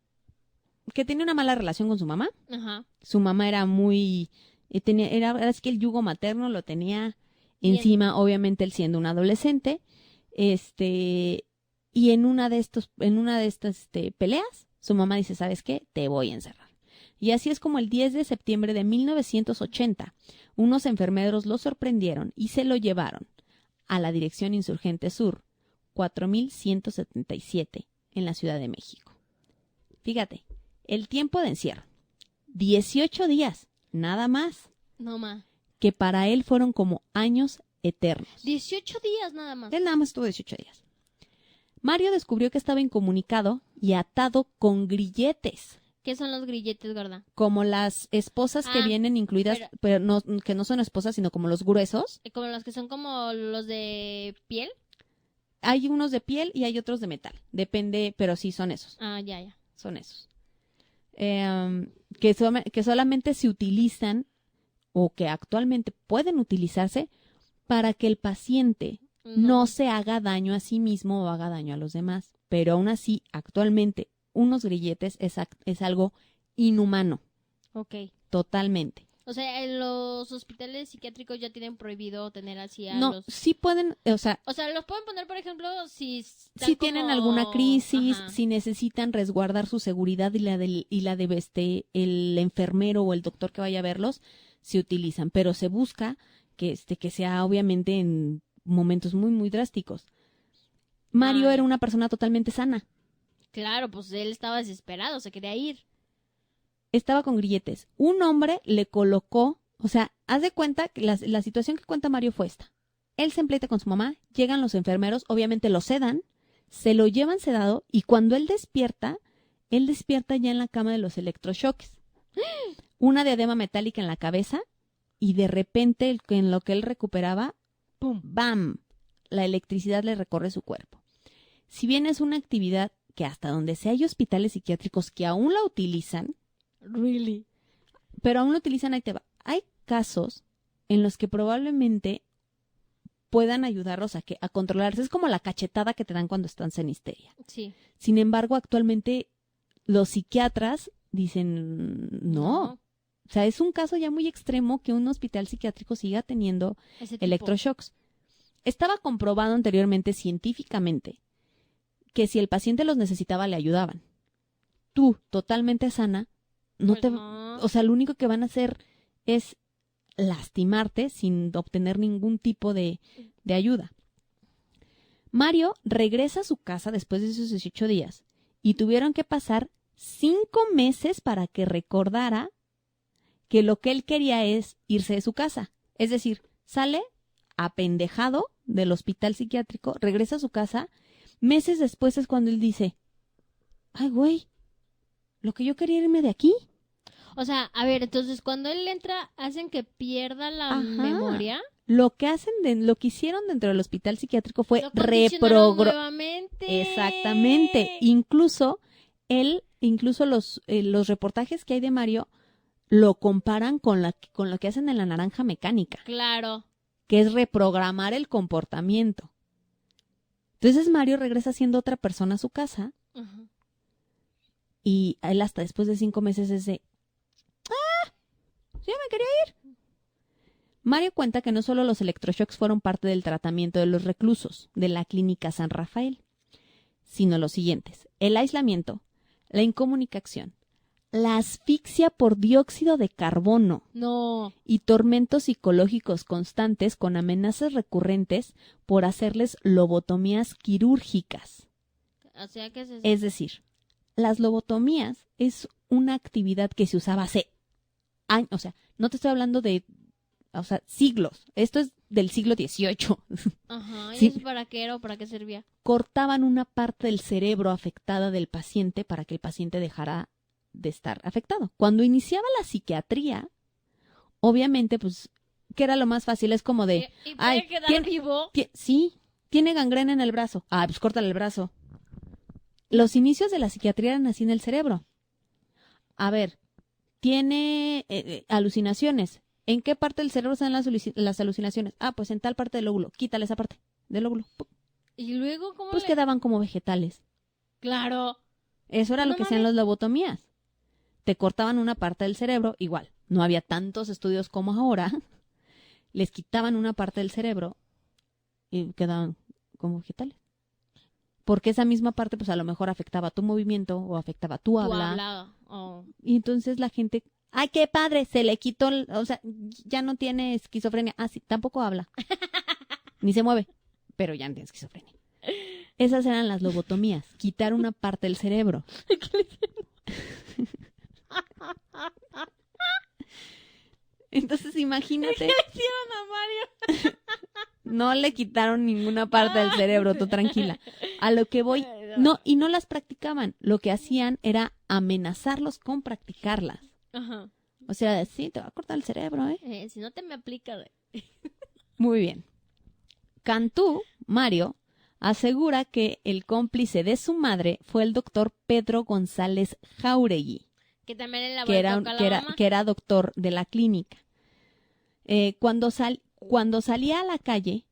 una mala relación con su mamá. Ajá. Su mamá era muy... era que el yugo materno lo tenía encima, obviamente él siendo un adolescente. Y en una de estas peleas, su mamá dice, ¿sabes qué? Te voy a encerrar. Y así es como el 10 de septiembre de 1980, unos enfermeros lo sorprendieron y se lo llevaron a la Dirección Insurgente Sur, 4177, en la Ciudad de México. Fíjate, el tiempo de encierro, 18 días, nada más. No más. Que para él fueron como años eternos. 18 días nada más. Él nada más estuvo 18 días. Mario descubrió que estaba incomunicado y atado con grilletes. ¿Qué son los grilletes, gorda? Como las esposas que vienen incluidas, pero no, que no son esposas, sino como los gruesos. Como los que son como los de piel. Hay unos de piel y hay otros de metal. Depende, pero sí son esos. Ah, ya. Son esos. Que solamente se utilizan o que actualmente pueden utilizarse para que el paciente no se haga daño a sí mismo o haga daño a los demás. Pero aún así, actualmente, unos grilletes es algo inhumano. Ok. totalmente. O sea, en los hospitales psiquiátricos ya tienen prohibido tener así a No, los... sí pueden, o sea, O sea, los pueden poner, por ejemplo, si están si tienen alguna como... crisis, Ajá. si necesitan resguardar su seguridad y la de el enfermero o el doctor que vaya a verlos, se utilizan, pero se busca que sea obviamente en momentos muy muy drásticos. Mario Ah, era ya. una persona totalmente sana. Claro, pues él estaba desesperado, se quería ir. Estaba con grilletes. Un hombre le colocó, o sea, haz de cuenta que la situación que cuenta Mario fue esta. Él se empleita con su mamá, llegan los enfermeros, obviamente lo sedan, se lo llevan sedado y cuando él despierta ya en la cama de los electroshocks. Una diadema metálica en la cabeza y de repente en lo que él recuperaba, ¡pum! ¡Bam! La electricidad le recorre su cuerpo. Si bien es una actividad que hasta donde sea hay hospitales psiquiátricos que aún la utilizan, Really. pero aún lo utilizan, ahí te va. Hay casos en los que probablemente puedan ayudarlos a controlarse. Es como la cachetada que te dan cuando estás en histeria. Sí. Sin embargo, actualmente los psiquiatras dicen no. O sea, es un caso ya muy extremo que un hospital psiquiátrico siga teniendo Ese tipo. electroshocks. Estaba comprobado anteriormente científicamente que si el paciente los necesitaba le ayudaban. Tú, totalmente sana, no Pues te, no. o sea, lo único que van a hacer es lastimarte sin obtener ningún tipo de ayuda. Mario regresa a su casa después de esos 18 días y tuvieron que pasar 5 meses para que recordara que lo que él quería es irse de su casa. Es decir, sale apendejado del hospital psiquiátrico, regresa a su casa. Meses después es cuando él dice, ay, güey, lo que yo quería era irme de aquí. O sea, a ver, entonces cuando él entra, hacen que pierda la Ajá. memoria. Lo que hicieron dentro del hospital psiquiátrico fue Lo condicionaron reprogramar. nuevamente. Exactamente. Incluso los reportajes que hay de Mario lo comparan con lo que hacen en la naranja mecánica, Claro. que es reprogramar el comportamiento. Entonces Mario regresa siendo otra persona a su casa Ajá. y él hasta después de 5 meses es de, ya me quería ir. Mario cuenta que no solo los electroshocks fueron parte del tratamiento de los reclusos de la clínica San Rafael, sino los siguientes: el aislamiento, la incomunicación, la asfixia por dióxido de carbono No. y tormentos psicológicos constantes con amenazas recurrentes por hacerles lobotomías quirúrgicas. O sea, ¿qué es eso? Es decir, las lobotomías es una actividad que se usaba hace años, o sea, no te estoy hablando de, o sea, siglos. Esto es del siglo XVIII. Ajá. ¿Y Sí. eso para qué era o para qué servía? Cortaban una parte del cerebro afectada del paciente para que el paciente dejara de estar afectado. Cuando iniciaba la psiquiatría, obviamente, pues, ¿qué era lo más fácil? Es como de, ¿Y puede ay, quedar vivo? sí, tiene gangrena en el brazo. Ah, pues córtale el brazo. Los inicios de la psiquiatría eran así en el cerebro. A ver, tiene alucinaciones. ¿En qué parte del cerebro están las alucinaciones? Ah, pues en tal parte del lóbulo. Quítale esa parte del lóbulo. ¿Y luego cómo Pues le...? quedaban como vegetales. Claro. Eso era lo No que hacían mames. las lobotomías. Te cortaban una parte del cerebro, igual. No había tantos estudios como ahora. Les quitaban una parte del cerebro y quedaban como vegetales. Porque esa misma parte, pues a lo mejor afectaba tu movimiento o afectaba tu Tu habla. habla. Oh. Y entonces la gente, ¡ay, qué padre! Se le quitó, o sea, ya no tiene esquizofrenia. Ah, sí, tampoco habla. Ni se mueve, pero ya no tiene esquizofrenia. Esas eran las lobotomías, quitar una parte del cerebro. Entonces imagínate, Hicieron a Mario. no le quitaron ninguna parte del cerebro, tú tranquila. A lo que voy, no, y no las practicaban. Lo que hacían era amenazarlos con practicarlas. Ajá. O sea, sí, te va a cortar el cerebro, ¿eh? Si no te me aplica. Muy bien. Cantú, Mario, asegura que el cómplice de su madre fue el doctor Pedro González Jáuregui, Que también le que era doctor de la clínica. Cuando salía a la calle,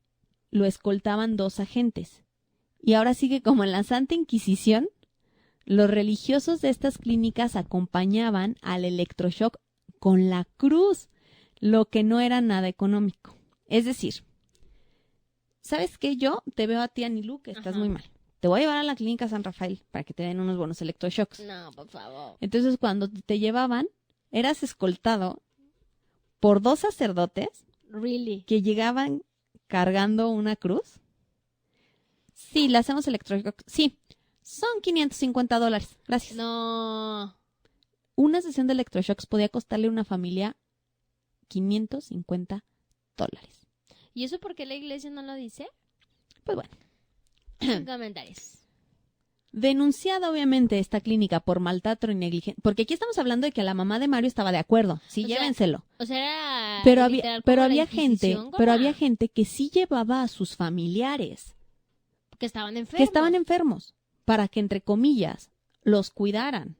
lo escoltaban 2 agentes. Y ahora sigue como en la Santa Inquisición. Los religiosos de estas clínicas acompañaban al electroshock con la cruz, lo que no era nada económico. Es decir, ¿sabes qué? Yo te veo a ti, Anilú, que estás Ajá. muy mal. Te voy a llevar a la clínica San Rafael para que te den unos buenos electroshocks. No, por favor. Entonces, cuando te llevaban, eras escoltado por 2 sacerdotes Really. que llegaban cargando una cruz. Sí, le hacemos electroshocks. Sí, son $550. Gracias. No. Una sesión de electroshocks podía costarle a una familia $550. ¿Y eso por qué la iglesia no lo dice? Pues bueno. Sin comentarios. Denunciada obviamente esta clínica por maltrato y negligencia, porque aquí estamos hablando de que la mamá de Mario estaba de acuerdo, sí, O sea, llévenselo. O sea, era Pero literal pero como la había gente, Inquisición, pero gorda, había gente que sí llevaba a sus familiares que estaban que enfermos. estaban enfermos para que, entre comillas, los cuidaran.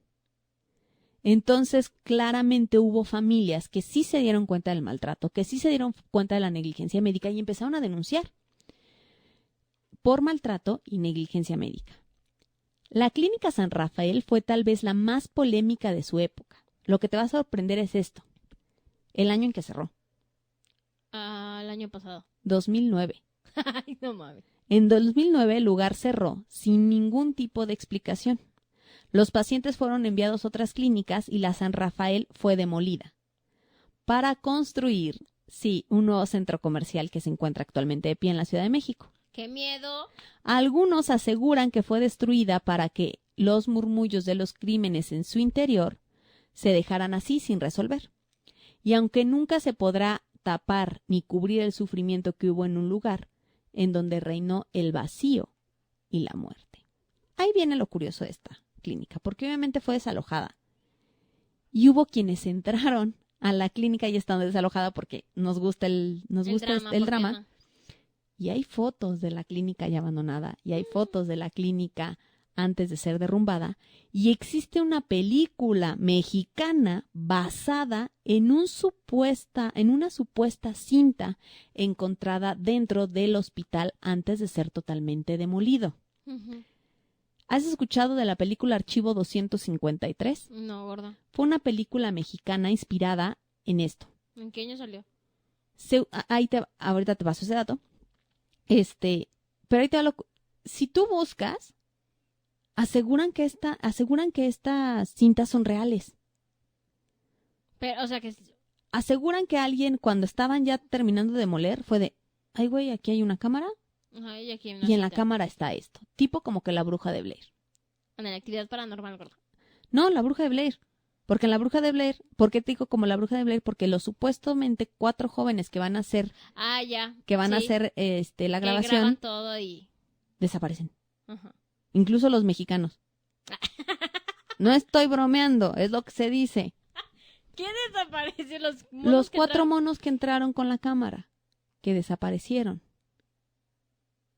Entonces, claramente hubo familias que sí se dieron cuenta del maltrato, que sí se dieron cuenta de la negligencia médica y empezaron a denunciar por maltrato y negligencia médica. La Clínica San Rafael fue tal vez la más polémica de su época. Lo que te va a sorprender es esto: el año en que cerró, El año pasado. 2009. Ay, no mames. En 2009 el lugar cerró sin ningún tipo de explicación. Los pacientes fueron enviados a otras clínicas y la San Rafael fue demolida para construir, sí, un nuevo centro comercial que se encuentra actualmente de pie en la Ciudad de México. ¡Qué miedo! Algunos aseguran que fue destruida para que los murmullos de los crímenes en su interior se dejaran así sin resolver. Y aunque nunca se podrá tapar ni cubrir el sufrimiento que hubo en un lugar en donde reinó el vacío y la muerte. Ahí viene lo curioso de esta clínica, porque obviamente fue desalojada. Y hubo quienes entraron a la clínica y estando desalojada porque nos gusta el ¿por qué drama. no? Y hay fotos de la clínica ya abandonada, y hay fotos de la clínica antes de ser derrumbada, y existe una película mexicana basada en una supuesta cinta encontrada dentro del hospital antes de ser totalmente demolido. Ujú. ¿Has escuchado de la película Archivo 253? No, gorda. Fue una película mexicana inspirada en esto. ¿En qué año salió? Ahorita te paso ese dato. Pero ahí te hablo. Si tú buscas, aseguran que estas cintas son reales. Pero, o sea, que... Aseguran que alguien, cuando estaban ya terminando de demoler, fue de, ay güey, aquí hay una cámara Ajá, y aquí hay una y en la cinta. cámara está esto. Tipo como que la bruja de Blair. En la actividad paranormal, gorda. No, la bruja de Blair. Porque en la bruja de Blair, ¿por qué te digo como la bruja de Blair? Porque los supuestamente 4 jóvenes que van a hacer, Ah, ya. que van a Sí, hacer la que grabación, graban todo y... desaparecen. Ajá. Incluso los mexicanos. No estoy bromeando, es lo que se dice. ¿Quién desapareció? Los monos Los que 4 entraron. monos que entraron con la cámara, que desaparecieron.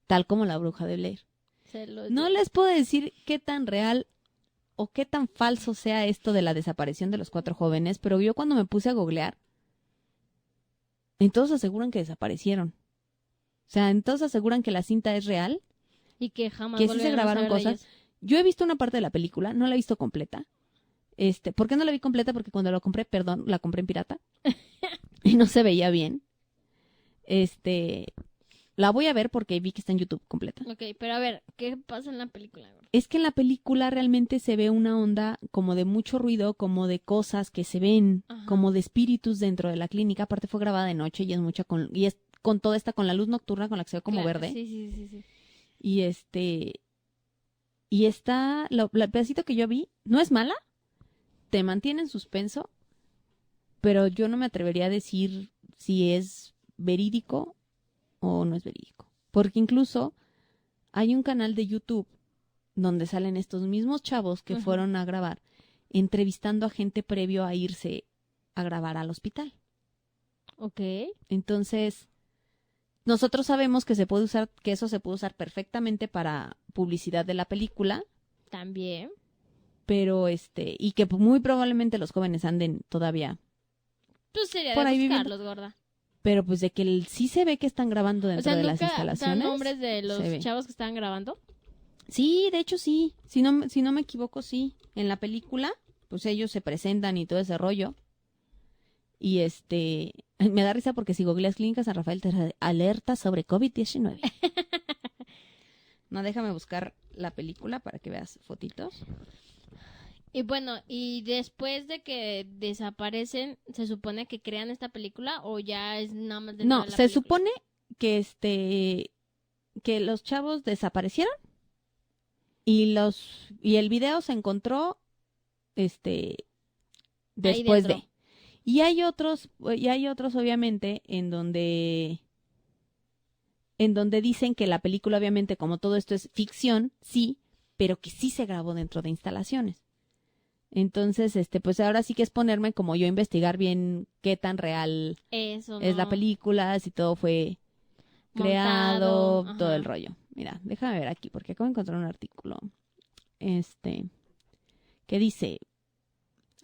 Tal como la bruja de Blair. Se los No llevó. les puedo decir qué tan real o qué tan falso sea esto de la desaparición de los 4 jóvenes, pero yo cuando me puse a googlear, entonces aseguran que desaparecieron. O sea, entonces aseguran que la cinta es real, Y que jamás que sí se volvieron a grabaron saber de cosas. ellos. Yo he visto una parte de la película, no la he visto completa. ¿Por qué no la vi completa? Porque cuando la compré, la compré en pirata y no se veía bien. La voy a ver porque vi que está en YouTube completa. Ok, pero a ver, ¿qué pasa en la película, gorda? Es que en la película realmente se ve una onda como de mucho ruido, como de cosas que se ven, Ajá. como de espíritus dentro de la clínica. Aparte fue grabada de noche y es con toda esta, con la luz nocturna con la que se ve como Claro, verde. Sí. Y está, el pedacito que yo vi, no es mala, te mantiene en suspenso, pero yo no me atrevería a decir si es verídico o no es verídico. Porque incluso hay un canal de YouTube donde salen estos mismos chavos que Ujú. fueron a grabar, entrevistando a gente previo a irse a grabar al hospital. Ok. Entonces, nosotros sabemos que que eso se puede usar perfectamente para publicidad de la película, También. pero y que muy probablemente los jóvenes anden todavía, Pues sería Por de ahí viviendo. buscarlos, gorda. pero pues de que sí se ve que están grabando O dentro sea, de las nunca dan instalaciones. nombres de se los ve. chavos que estaban grabando. Sí, de hecho sí, si no me equivoco, sí. En la película, pues ellos se presentan y todo ese rollo. Y me da risa porque si googleas Clínica San Rafael te sale alerta sobre COVID-19. No, déjame buscar la película para que veas fotitos. Y bueno, y después de que desaparecen, ¿se supone que crean esta película o ya es nada más dentro No, de la se película? supone que que los chavos desaparecieron y el video se encontró después dentro. de. Y hay otros obviamente en donde dicen que la película obviamente como todo esto es ficción, sí, pero que sí se grabó dentro de instalaciones. Entonces, pues ahora sí que es ponerme como yo a investigar bien qué tan real Eso, es la ¿no? película, si todo fue Montado, creado, todo el ajá. rollo. Mira, déjame ver aquí porque acabo de encontrar un artículo que dice,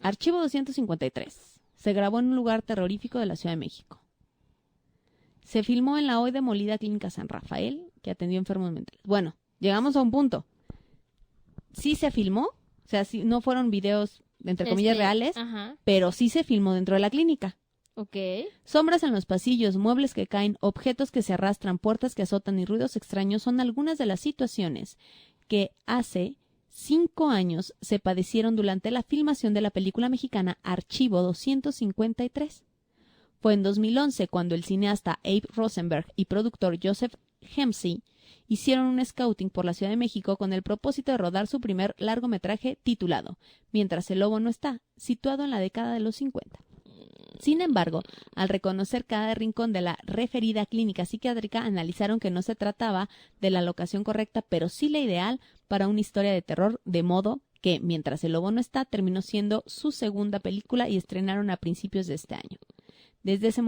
Archivo 253. Se grabó en un lugar terrorífico de la Ciudad de México. Se filmó en la hoy demolida Clínica San Rafael, que atendió enfermos mentales. Bueno, llegamos a un punto. Sí se filmó, o sea, sí, no fueron videos, entre comillas, reales, Ajá, pero sí se filmó dentro de la clínica. ok. Sombras en los pasillos, muebles que caen, objetos que se arrastran, puertas que azotan y ruidos extraños son algunas de las situaciones que hace 5 años se padecieron durante la filmación de la película mexicana Archivo 253. Fue en 2011 cuando el cineasta Abe Rosenberg y productor Joseph Hemsey hicieron un scouting por la Ciudad de México con el propósito de rodar su primer largometraje titulado Mientras el lobo no está, situado en la década de los 50. Sin embargo, al reconocer cada rincón de la referida clínica psiquiátrica, analizaron que no se trataba de la locación correcta, pero sí la ideal para una historia de terror, de modo que Mientras el lobo no está terminó siendo su segunda película y estrenaron a principios de este año. Desde el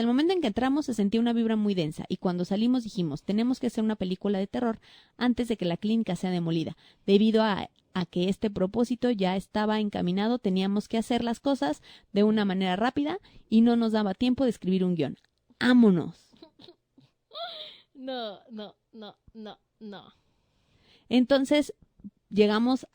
momento en que entramos se sentía una vibra muy densa y cuando salimos dijimos, tenemos que hacer una película de terror antes de que la clínica sea demolida. Debido a que este propósito ya estaba encaminado, teníamos que hacer las cosas de una manera rápida y no nos daba tiempo de escribir un guión. ¡Ámonos! No, no, no, no, no. Entonces llegamos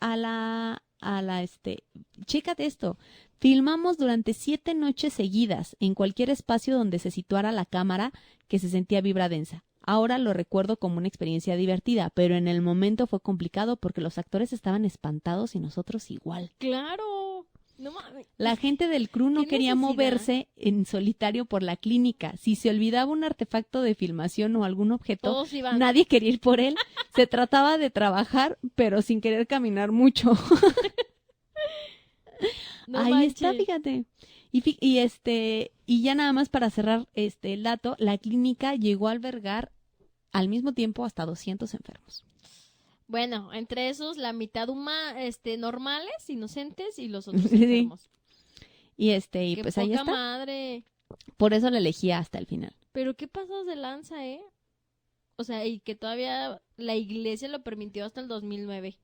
chécate esto. Filmamos durante 7 noches seguidas en cualquier espacio donde se situara la cámara que se sentía vibra densa. Ahora lo recuerdo como una experiencia divertida, pero en el momento fue complicado porque los actores estaban espantados y nosotros igual. Claro. No mames. La gente del crew no ¿Qué quería necesidad? moverse en solitario por la clínica. Si se olvidaba un artefacto de filmación o algún objeto, Todos iban. nadie quería ir por él. Se trataba de trabajar, pero sin querer caminar mucho. No Ahí manches. está, fíjate. Y ya nada más para cerrar el dato, la clínica llegó a albergar al mismo tiempo hasta 200 enfermos. Bueno, entre esos la mitad normales, inocentes y los otros Sí. enfermos. Y Qué pues poca ahí está. madre. Por eso la elegí hasta el final. Pero qué pasas de lanza, ¿eh? O sea, y que todavía la iglesia lo permitió hasta el 2009.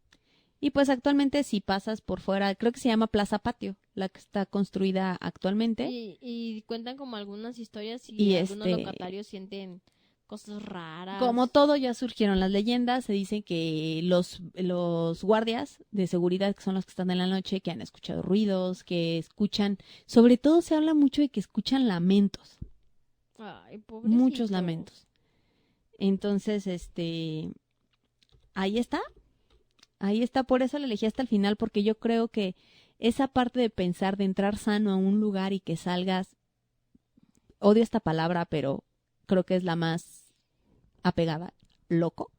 Y pues actualmente si pasas por fuera, creo que se llama Plaza Patio, la que está construida actualmente. Y cuentan como algunas historias Y algunos locatarios sienten cosas raras. Como todo ya surgieron las leyendas, se dice que los guardias de seguridad, que son los que están en la noche, que han escuchado ruidos, que escuchan, sobre todo se habla mucho de que escuchan lamentos, Ay, pobrecito. muchos lamentos. Entonces, ahí está, por eso la elegí hasta el final, porque yo creo que esa parte de pensar, de entrar sano a un lugar y que salgas, odio esta palabra, pero creo que es la más apegada, loco.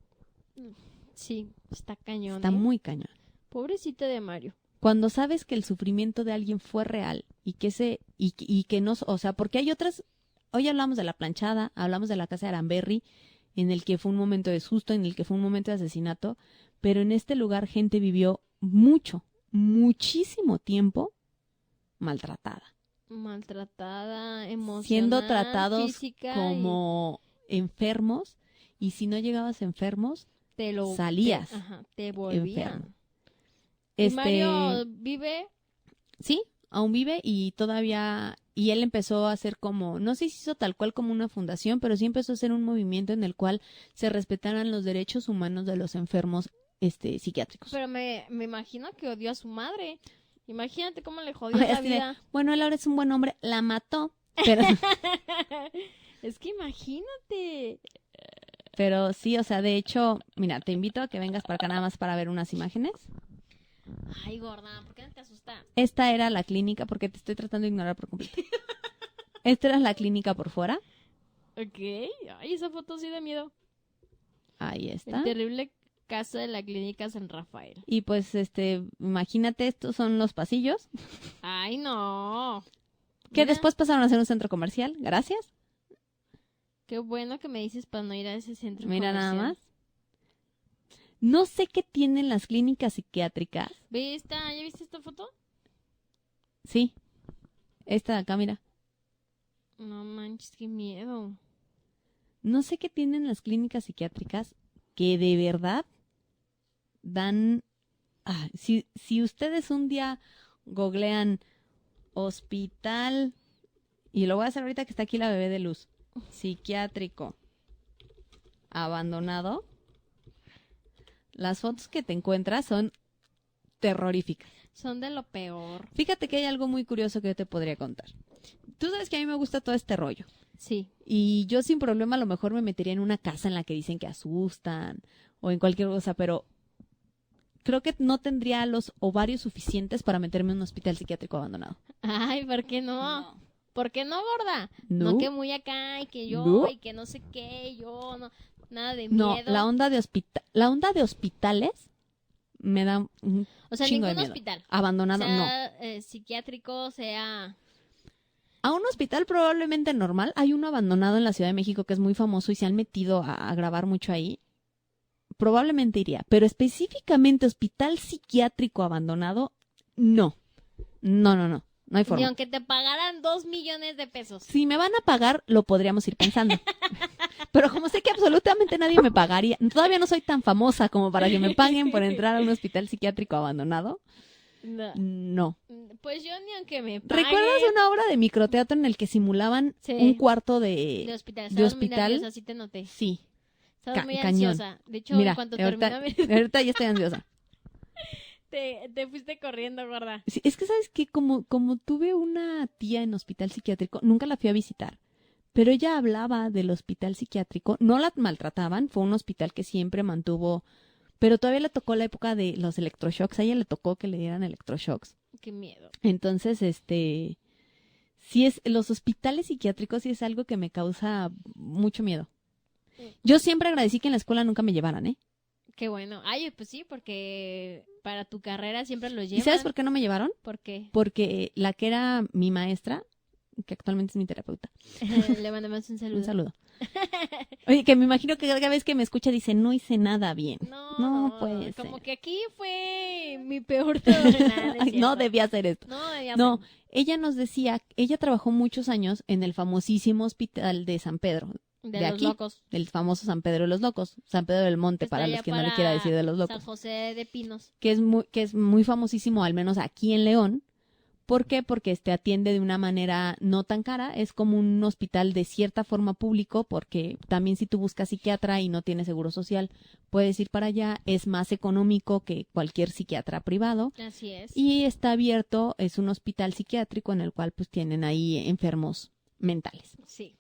Sí, está cañón. Está muy cañón. Pobrecita de Mario. Cuando sabes que el sufrimiento de alguien fue real y que y que no, o sea, porque hay otras, hoy hablamos de la planchada, hablamos de la casa de Aranberry, en el que fue un momento de susto, en el que fue un momento de asesinato, pero en este lugar gente vivió muchísimo tiempo maltratada. Maltratada, emocional, Siendo tratados física como enfermos, y si no llegabas enfermos, salías te volvían. enfermo. ¿Y Mario vive? Sí, aún vive y todavía, y él empezó a hacer como, no sé si hizo tal cual como una fundación, pero sí empezó a hacer un movimiento en el cual se respetaran los derechos humanos de los enfermos psiquiátricos. Pero me imagino que odió a su madre. Imagínate cómo le jodió la Así de, vida. bueno, él ahora es un buen hombre, la mató. Pero, Es que imagínate. pero sí, o sea, de hecho, mira, te invito a que vengas para acá nada más para ver unas imágenes. Ay, gorda, ¿por qué no te asusta? Esta era la clínica, porque te estoy tratando de ignorar por completo. Esta era la clínica por fuera. Ok. Ay, esa foto sí da miedo. Ahí El está. terrible caso de la clínica San Rafael. Y pues, imagínate, estos son los pasillos, Ay, no. que Mira, después pasaron a ser un centro comercial. Gracias. qué bueno que me dices para no ir a ese centro Mira nada comercial. más. No sé qué tienen las clínicas psiquiátricas. ¿Ya viste esta foto? Sí. Esta de acá, mira. No manches, qué miedo. No sé qué tienen las clínicas psiquiátricas que de verdad dan... si ustedes un día googlean hospital, y lo voy a hacer ahorita que está aquí la bebé de luz, psiquiátrico abandonado, las fotos que te encuentras son terroríficas. Son de lo peor. Fíjate que hay algo muy curioso que yo te podría contar. Tú sabes que a mí me gusta todo este rollo. Sí. Y yo sin problema a lo mejor me metería en una casa en la que dicen que asustan o en cualquier cosa, pero creo que no tendría los ovarios suficientes para meterme en un hospital psiquiátrico abandonado. Ay, ¿por qué no? ¿Por qué no, gorda? No. No que muy acá y que yo No. y que no sé qué, yo no, nada de No, miedo. la onda de hospitales me da un O sea, chingo de ningún miedo. hospital. Abandonado, no. Sea psiquiátrico, sea... A un hospital probablemente normal, hay uno abandonado en la Ciudad de México que es muy famoso y se han metido a grabar mucho ahí. Probablemente iría, pero específicamente hospital psiquiátrico abandonado, no. No hay Ni forma. aunque te pagaran 2 millones de pesos. Si me van a pagar, lo podríamos ir pensando. Pero como sé que absolutamente nadie me pagaría, todavía no soy tan famosa como para que me paguen por entrar a un hospital psiquiátrico abandonado, No. no. Pues yo ni aunque me paguen. ¿Recuerdas una obra de microteatro en el que simulaban Sí. un cuarto De de hospital. de Estabas muy hospital? nerviosa, sí te noté. Sí, Estabas muy cañón. ansiosa. De hecho, Mira, en cuanto ahorita, terminó, ahorita ya estoy ansiosa. te fuiste corriendo, gorda. Sí, es que, ¿sabes qué? Como tuve una tía en hospital psiquiátrico, nunca la fui a visitar, pero ella hablaba del hospital psiquiátrico, no la maltrataban, fue un hospital que siempre mantuvo, pero todavía le tocó la época de los electroshocks, a ella le tocó que le dieran electroshocks. Qué miedo. Entonces, sí es, los hospitales psiquiátricos sí es algo que me causa mucho miedo. Yo siempre agradecí que en la escuela nunca me llevaran, ¿eh? Qué bueno. Ay, pues sí, porque para tu carrera siempre los ¿Y llevan. sabes por qué no me llevaron? ¿Por qué? Porque la que era mi maestra, que actualmente es mi terapeuta, Le mandamos un saludo. un saludo. Oye, que me imagino que cada vez que me escucha dice, no hice nada bien. No, puede como ser. que aquí fue mi peor todo. Nada, Ay, no debía hacer esto. No debía No, ser. ella nos decía, ella trabajó muchos años en el famosísimo hospital de San Pedro, De de los aquí, locos. del famoso San Pedro de los Locos, San Pedro del Monte, Está para allá los que no le para quiera decir de los San locos, José de Pinos. que es muy famosísimo, al menos aquí en León. ¿Por qué? Porque atiende de una manera no tan cara, es como un hospital de cierta forma público, porque también si tú buscas psiquiatra y no tienes seguro social, puedes ir para allá, es más económico que cualquier psiquiatra privado. Así es. Y está abierto, es un hospital psiquiátrico en el cual pues tienen ahí enfermos mentales. Sí.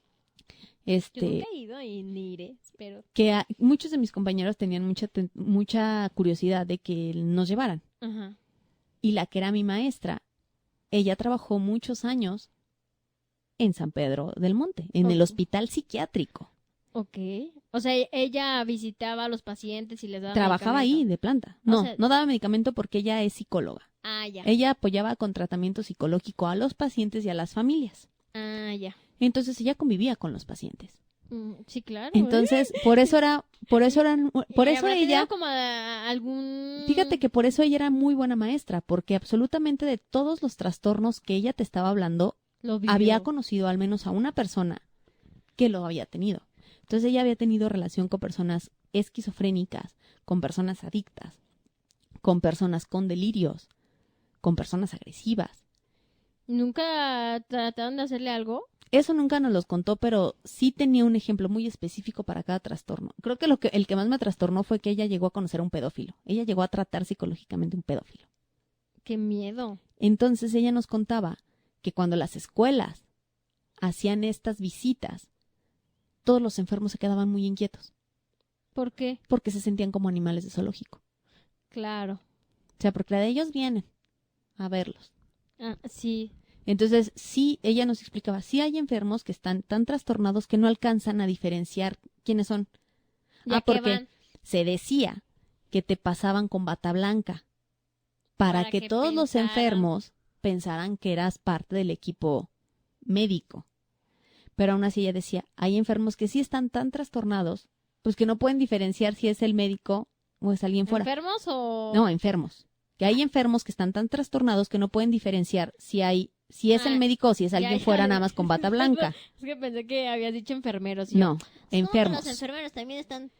Yo Este, nunca he ido y ni iré, espero. que muchos de mis compañeros tenían mucha curiosidad de que nos llevaran. Ajá. Y la que era mi maestra, ella trabajó muchos años en San Pedro del Monte, en el Ok. hospital psiquiátrico. Ok. O sea, ella visitaba a los pacientes y les daba Trabajaba ahí medicamento. de planta. O No, sea- no daba medicamento porque ella es psicóloga. Ah, ya. Ella apoyaba con tratamiento psicológico a los pacientes y a las familias. Ah, ya. Entonces ella convivía con los pacientes. Sí, claro. Entonces, por eso ¿Habrá tenido ella, como algún... fíjate que por eso ella era muy buena maestra, porque absolutamente de todos los trastornos que ella te estaba hablando, Lo vivió. había conocido al menos a una persona que lo había tenido. Entonces ella había tenido relación con personas esquizofrénicas, con personas adictas, con personas con delirios, con personas agresivas. ¿Nunca trataron de hacerle algo? Eso nunca nos los contó, pero sí tenía un ejemplo muy específico para cada trastorno. Creo que el que más me trastornó fue que ella llegó a conocer a un pedófilo. Ella llegó a tratar psicológicamente a un pedófilo. ¡Qué miedo! Entonces ella nos contaba que cuando las escuelas hacían estas visitas, todos los enfermos se quedaban muy inquietos ¿Por qué? porque se sentían como animales de zoológico. Claro. O sea, porque ellos vienen a verlos. Ah, sí. Entonces, sí, ella nos explicaba, sí hay enfermos que están tan trastornados que no alcanzan a diferenciar quiénes son. Ya que Porque van. se decía que te pasaban con bata blanca para que todos los pensaran. enfermos pensaran que eras parte del equipo médico. Pero aún así ella decía, hay enfermos que sí están tan trastornados, pues que no pueden diferenciar si es el médico o es alguien fuera. ¿Enfermos o...? No, enfermos. Que hay enfermos que están tan trastornados que no pueden diferenciar si es el médico o si es alguien fuera nada más con bata blanca. Es que pensé que habías dicho enfermeros. No, Supongo enfermos. que los enfermeros también están...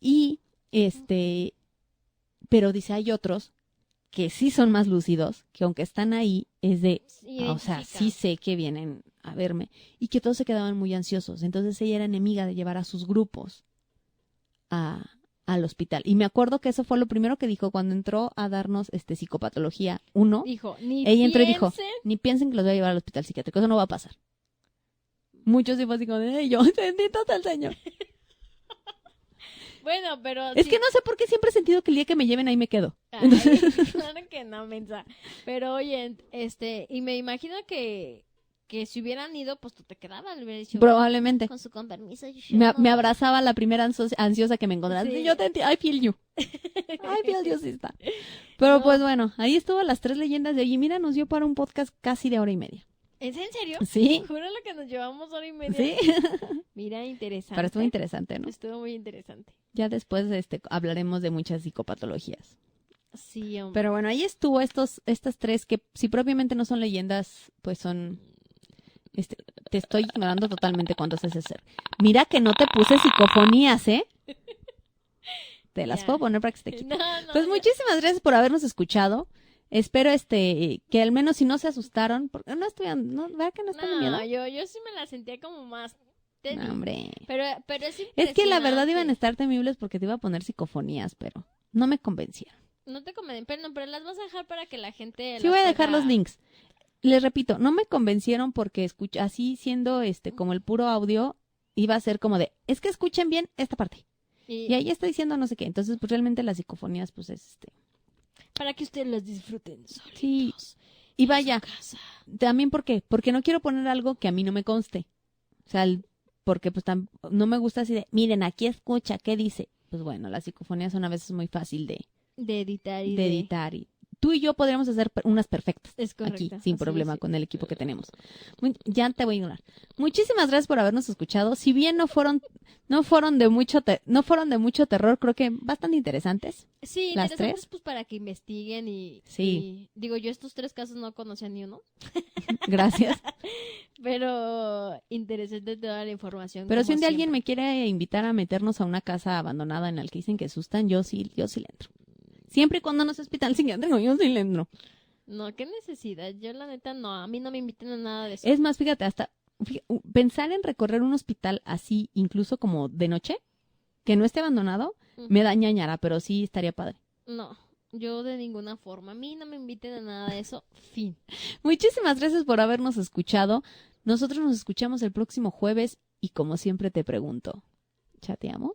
Y pero dice, hay otros que sí son más lúcidos, que aunque están ahí, es de, o sea, sí sé que vienen a verme, y que todos se quedaban muy ansiosos. Entonces ella era enemiga de llevar a sus grupos al hospital. Y me acuerdo que eso fue lo primero que dijo cuando entró a darnos psicopatología 1. Dijo, Ella entró y dijo, ni piensen que los voy a llevar al hospital psiquiátrico, eso no va a pasar. Muchos dijo así como de, yo, bendito sea el Señor. Bueno, pero... Es que no sé por qué siempre he sentido que el día que me lleven ahí me quedo. Ay, claro que no, mensa. Pero oye, y me imagino que si hubieran ido, pues tú te quedabas. Le hubieras dicho, Probablemente. con su con permiso. Me abrazaba la primera ansiosa que me encontraba. Sí. Yo te entiendo, I feel you. I feel you, sister. Pero No. pues bueno, ahí estuvo las 3 leyendas de hoy. Y mira, nos dio para un podcast casi de hora y media. ¿Es en serio? Sí. Júralo que nos llevamos hora y media. Sí. Mira, interesante. Pero estuvo interesante, ¿no? Estuvo muy interesante. Ya después hablaremos de muchas psicopatologías. Sí, hombre. Pero bueno, ahí estuvo estas 3 que si propiamente no son leyendas, pues son... te estoy ignorando totalmente cuántos es ser. Mira que no te puse psicofonías, ¿eh? Te las Ya. puedo poner para que se te quite. No, Pues ya. muchísimas gracias por habernos escuchado. Espero que al menos si no se asustaron, porque no estuvieron, ¿no? ¿Verdad que no están miedo? No, yo sí me la sentía como más... No, hombre. Pero es Es que la verdad impresionante. iban a estar temibles porque te iba a poner psicofonías, pero no me convencieron. No te convienen, pero las vas a dejar para que la gente... Sí voy a dejar los links. Les repito, no me convencieron porque así siendo como el puro audio, iba a ser como de, es que escuchen bien esta parte. Y ahí está diciendo no sé qué. Entonces, pues realmente las psicofonías, pues es para que ustedes las disfruten solitos. Sí. Y en vaya, su casa. también ¿por qué? Porque no quiero poner algo que a mí no me conste. O sea, porque pues no me gusta así de, miren, aquí escucha, ¿qué dice? Pues bueno, las psicofonías son a veces muy fácil de editar y editar. Y tú y yo podríamos hacer unas perfectas Es correcto. aquí, sin así problema, es. con el equipo que tenemos. Ya te voy a ignorar. Muchísimas gracias por habernos escuchado. Si bien no fueron de mucho terror, creo que bastante interesantes. Sí, las interesantes 3. pues para que investiguen Sí. y digo, yo estos 3 casos no conocía ni uno, Gracias. pero interesante toda la información. Pero si como un día alguien siempre. me quiere invitar a meternos a una casa abandonada en la que dicen que asustan, yo sí le entro. Siempre y cuando no sea hospital psiquiátrico, yo sí le entro. No, qué necesidad, yo la neta no, a mí no me invitan a nada de eso. Es más, fíjate, pensar en recorrer un hospital así, incluso como de noche, que no esté abandonado, me da ñañara, pero sí estaría padre. No, yo de ninguna forma, a mí no me inviten a nada de eso, fin. Muchísimas gracias por habernos escuchado. Nosotros nos escuchamos el próximo jueves y como siempre te pregunto, ¿chateamos?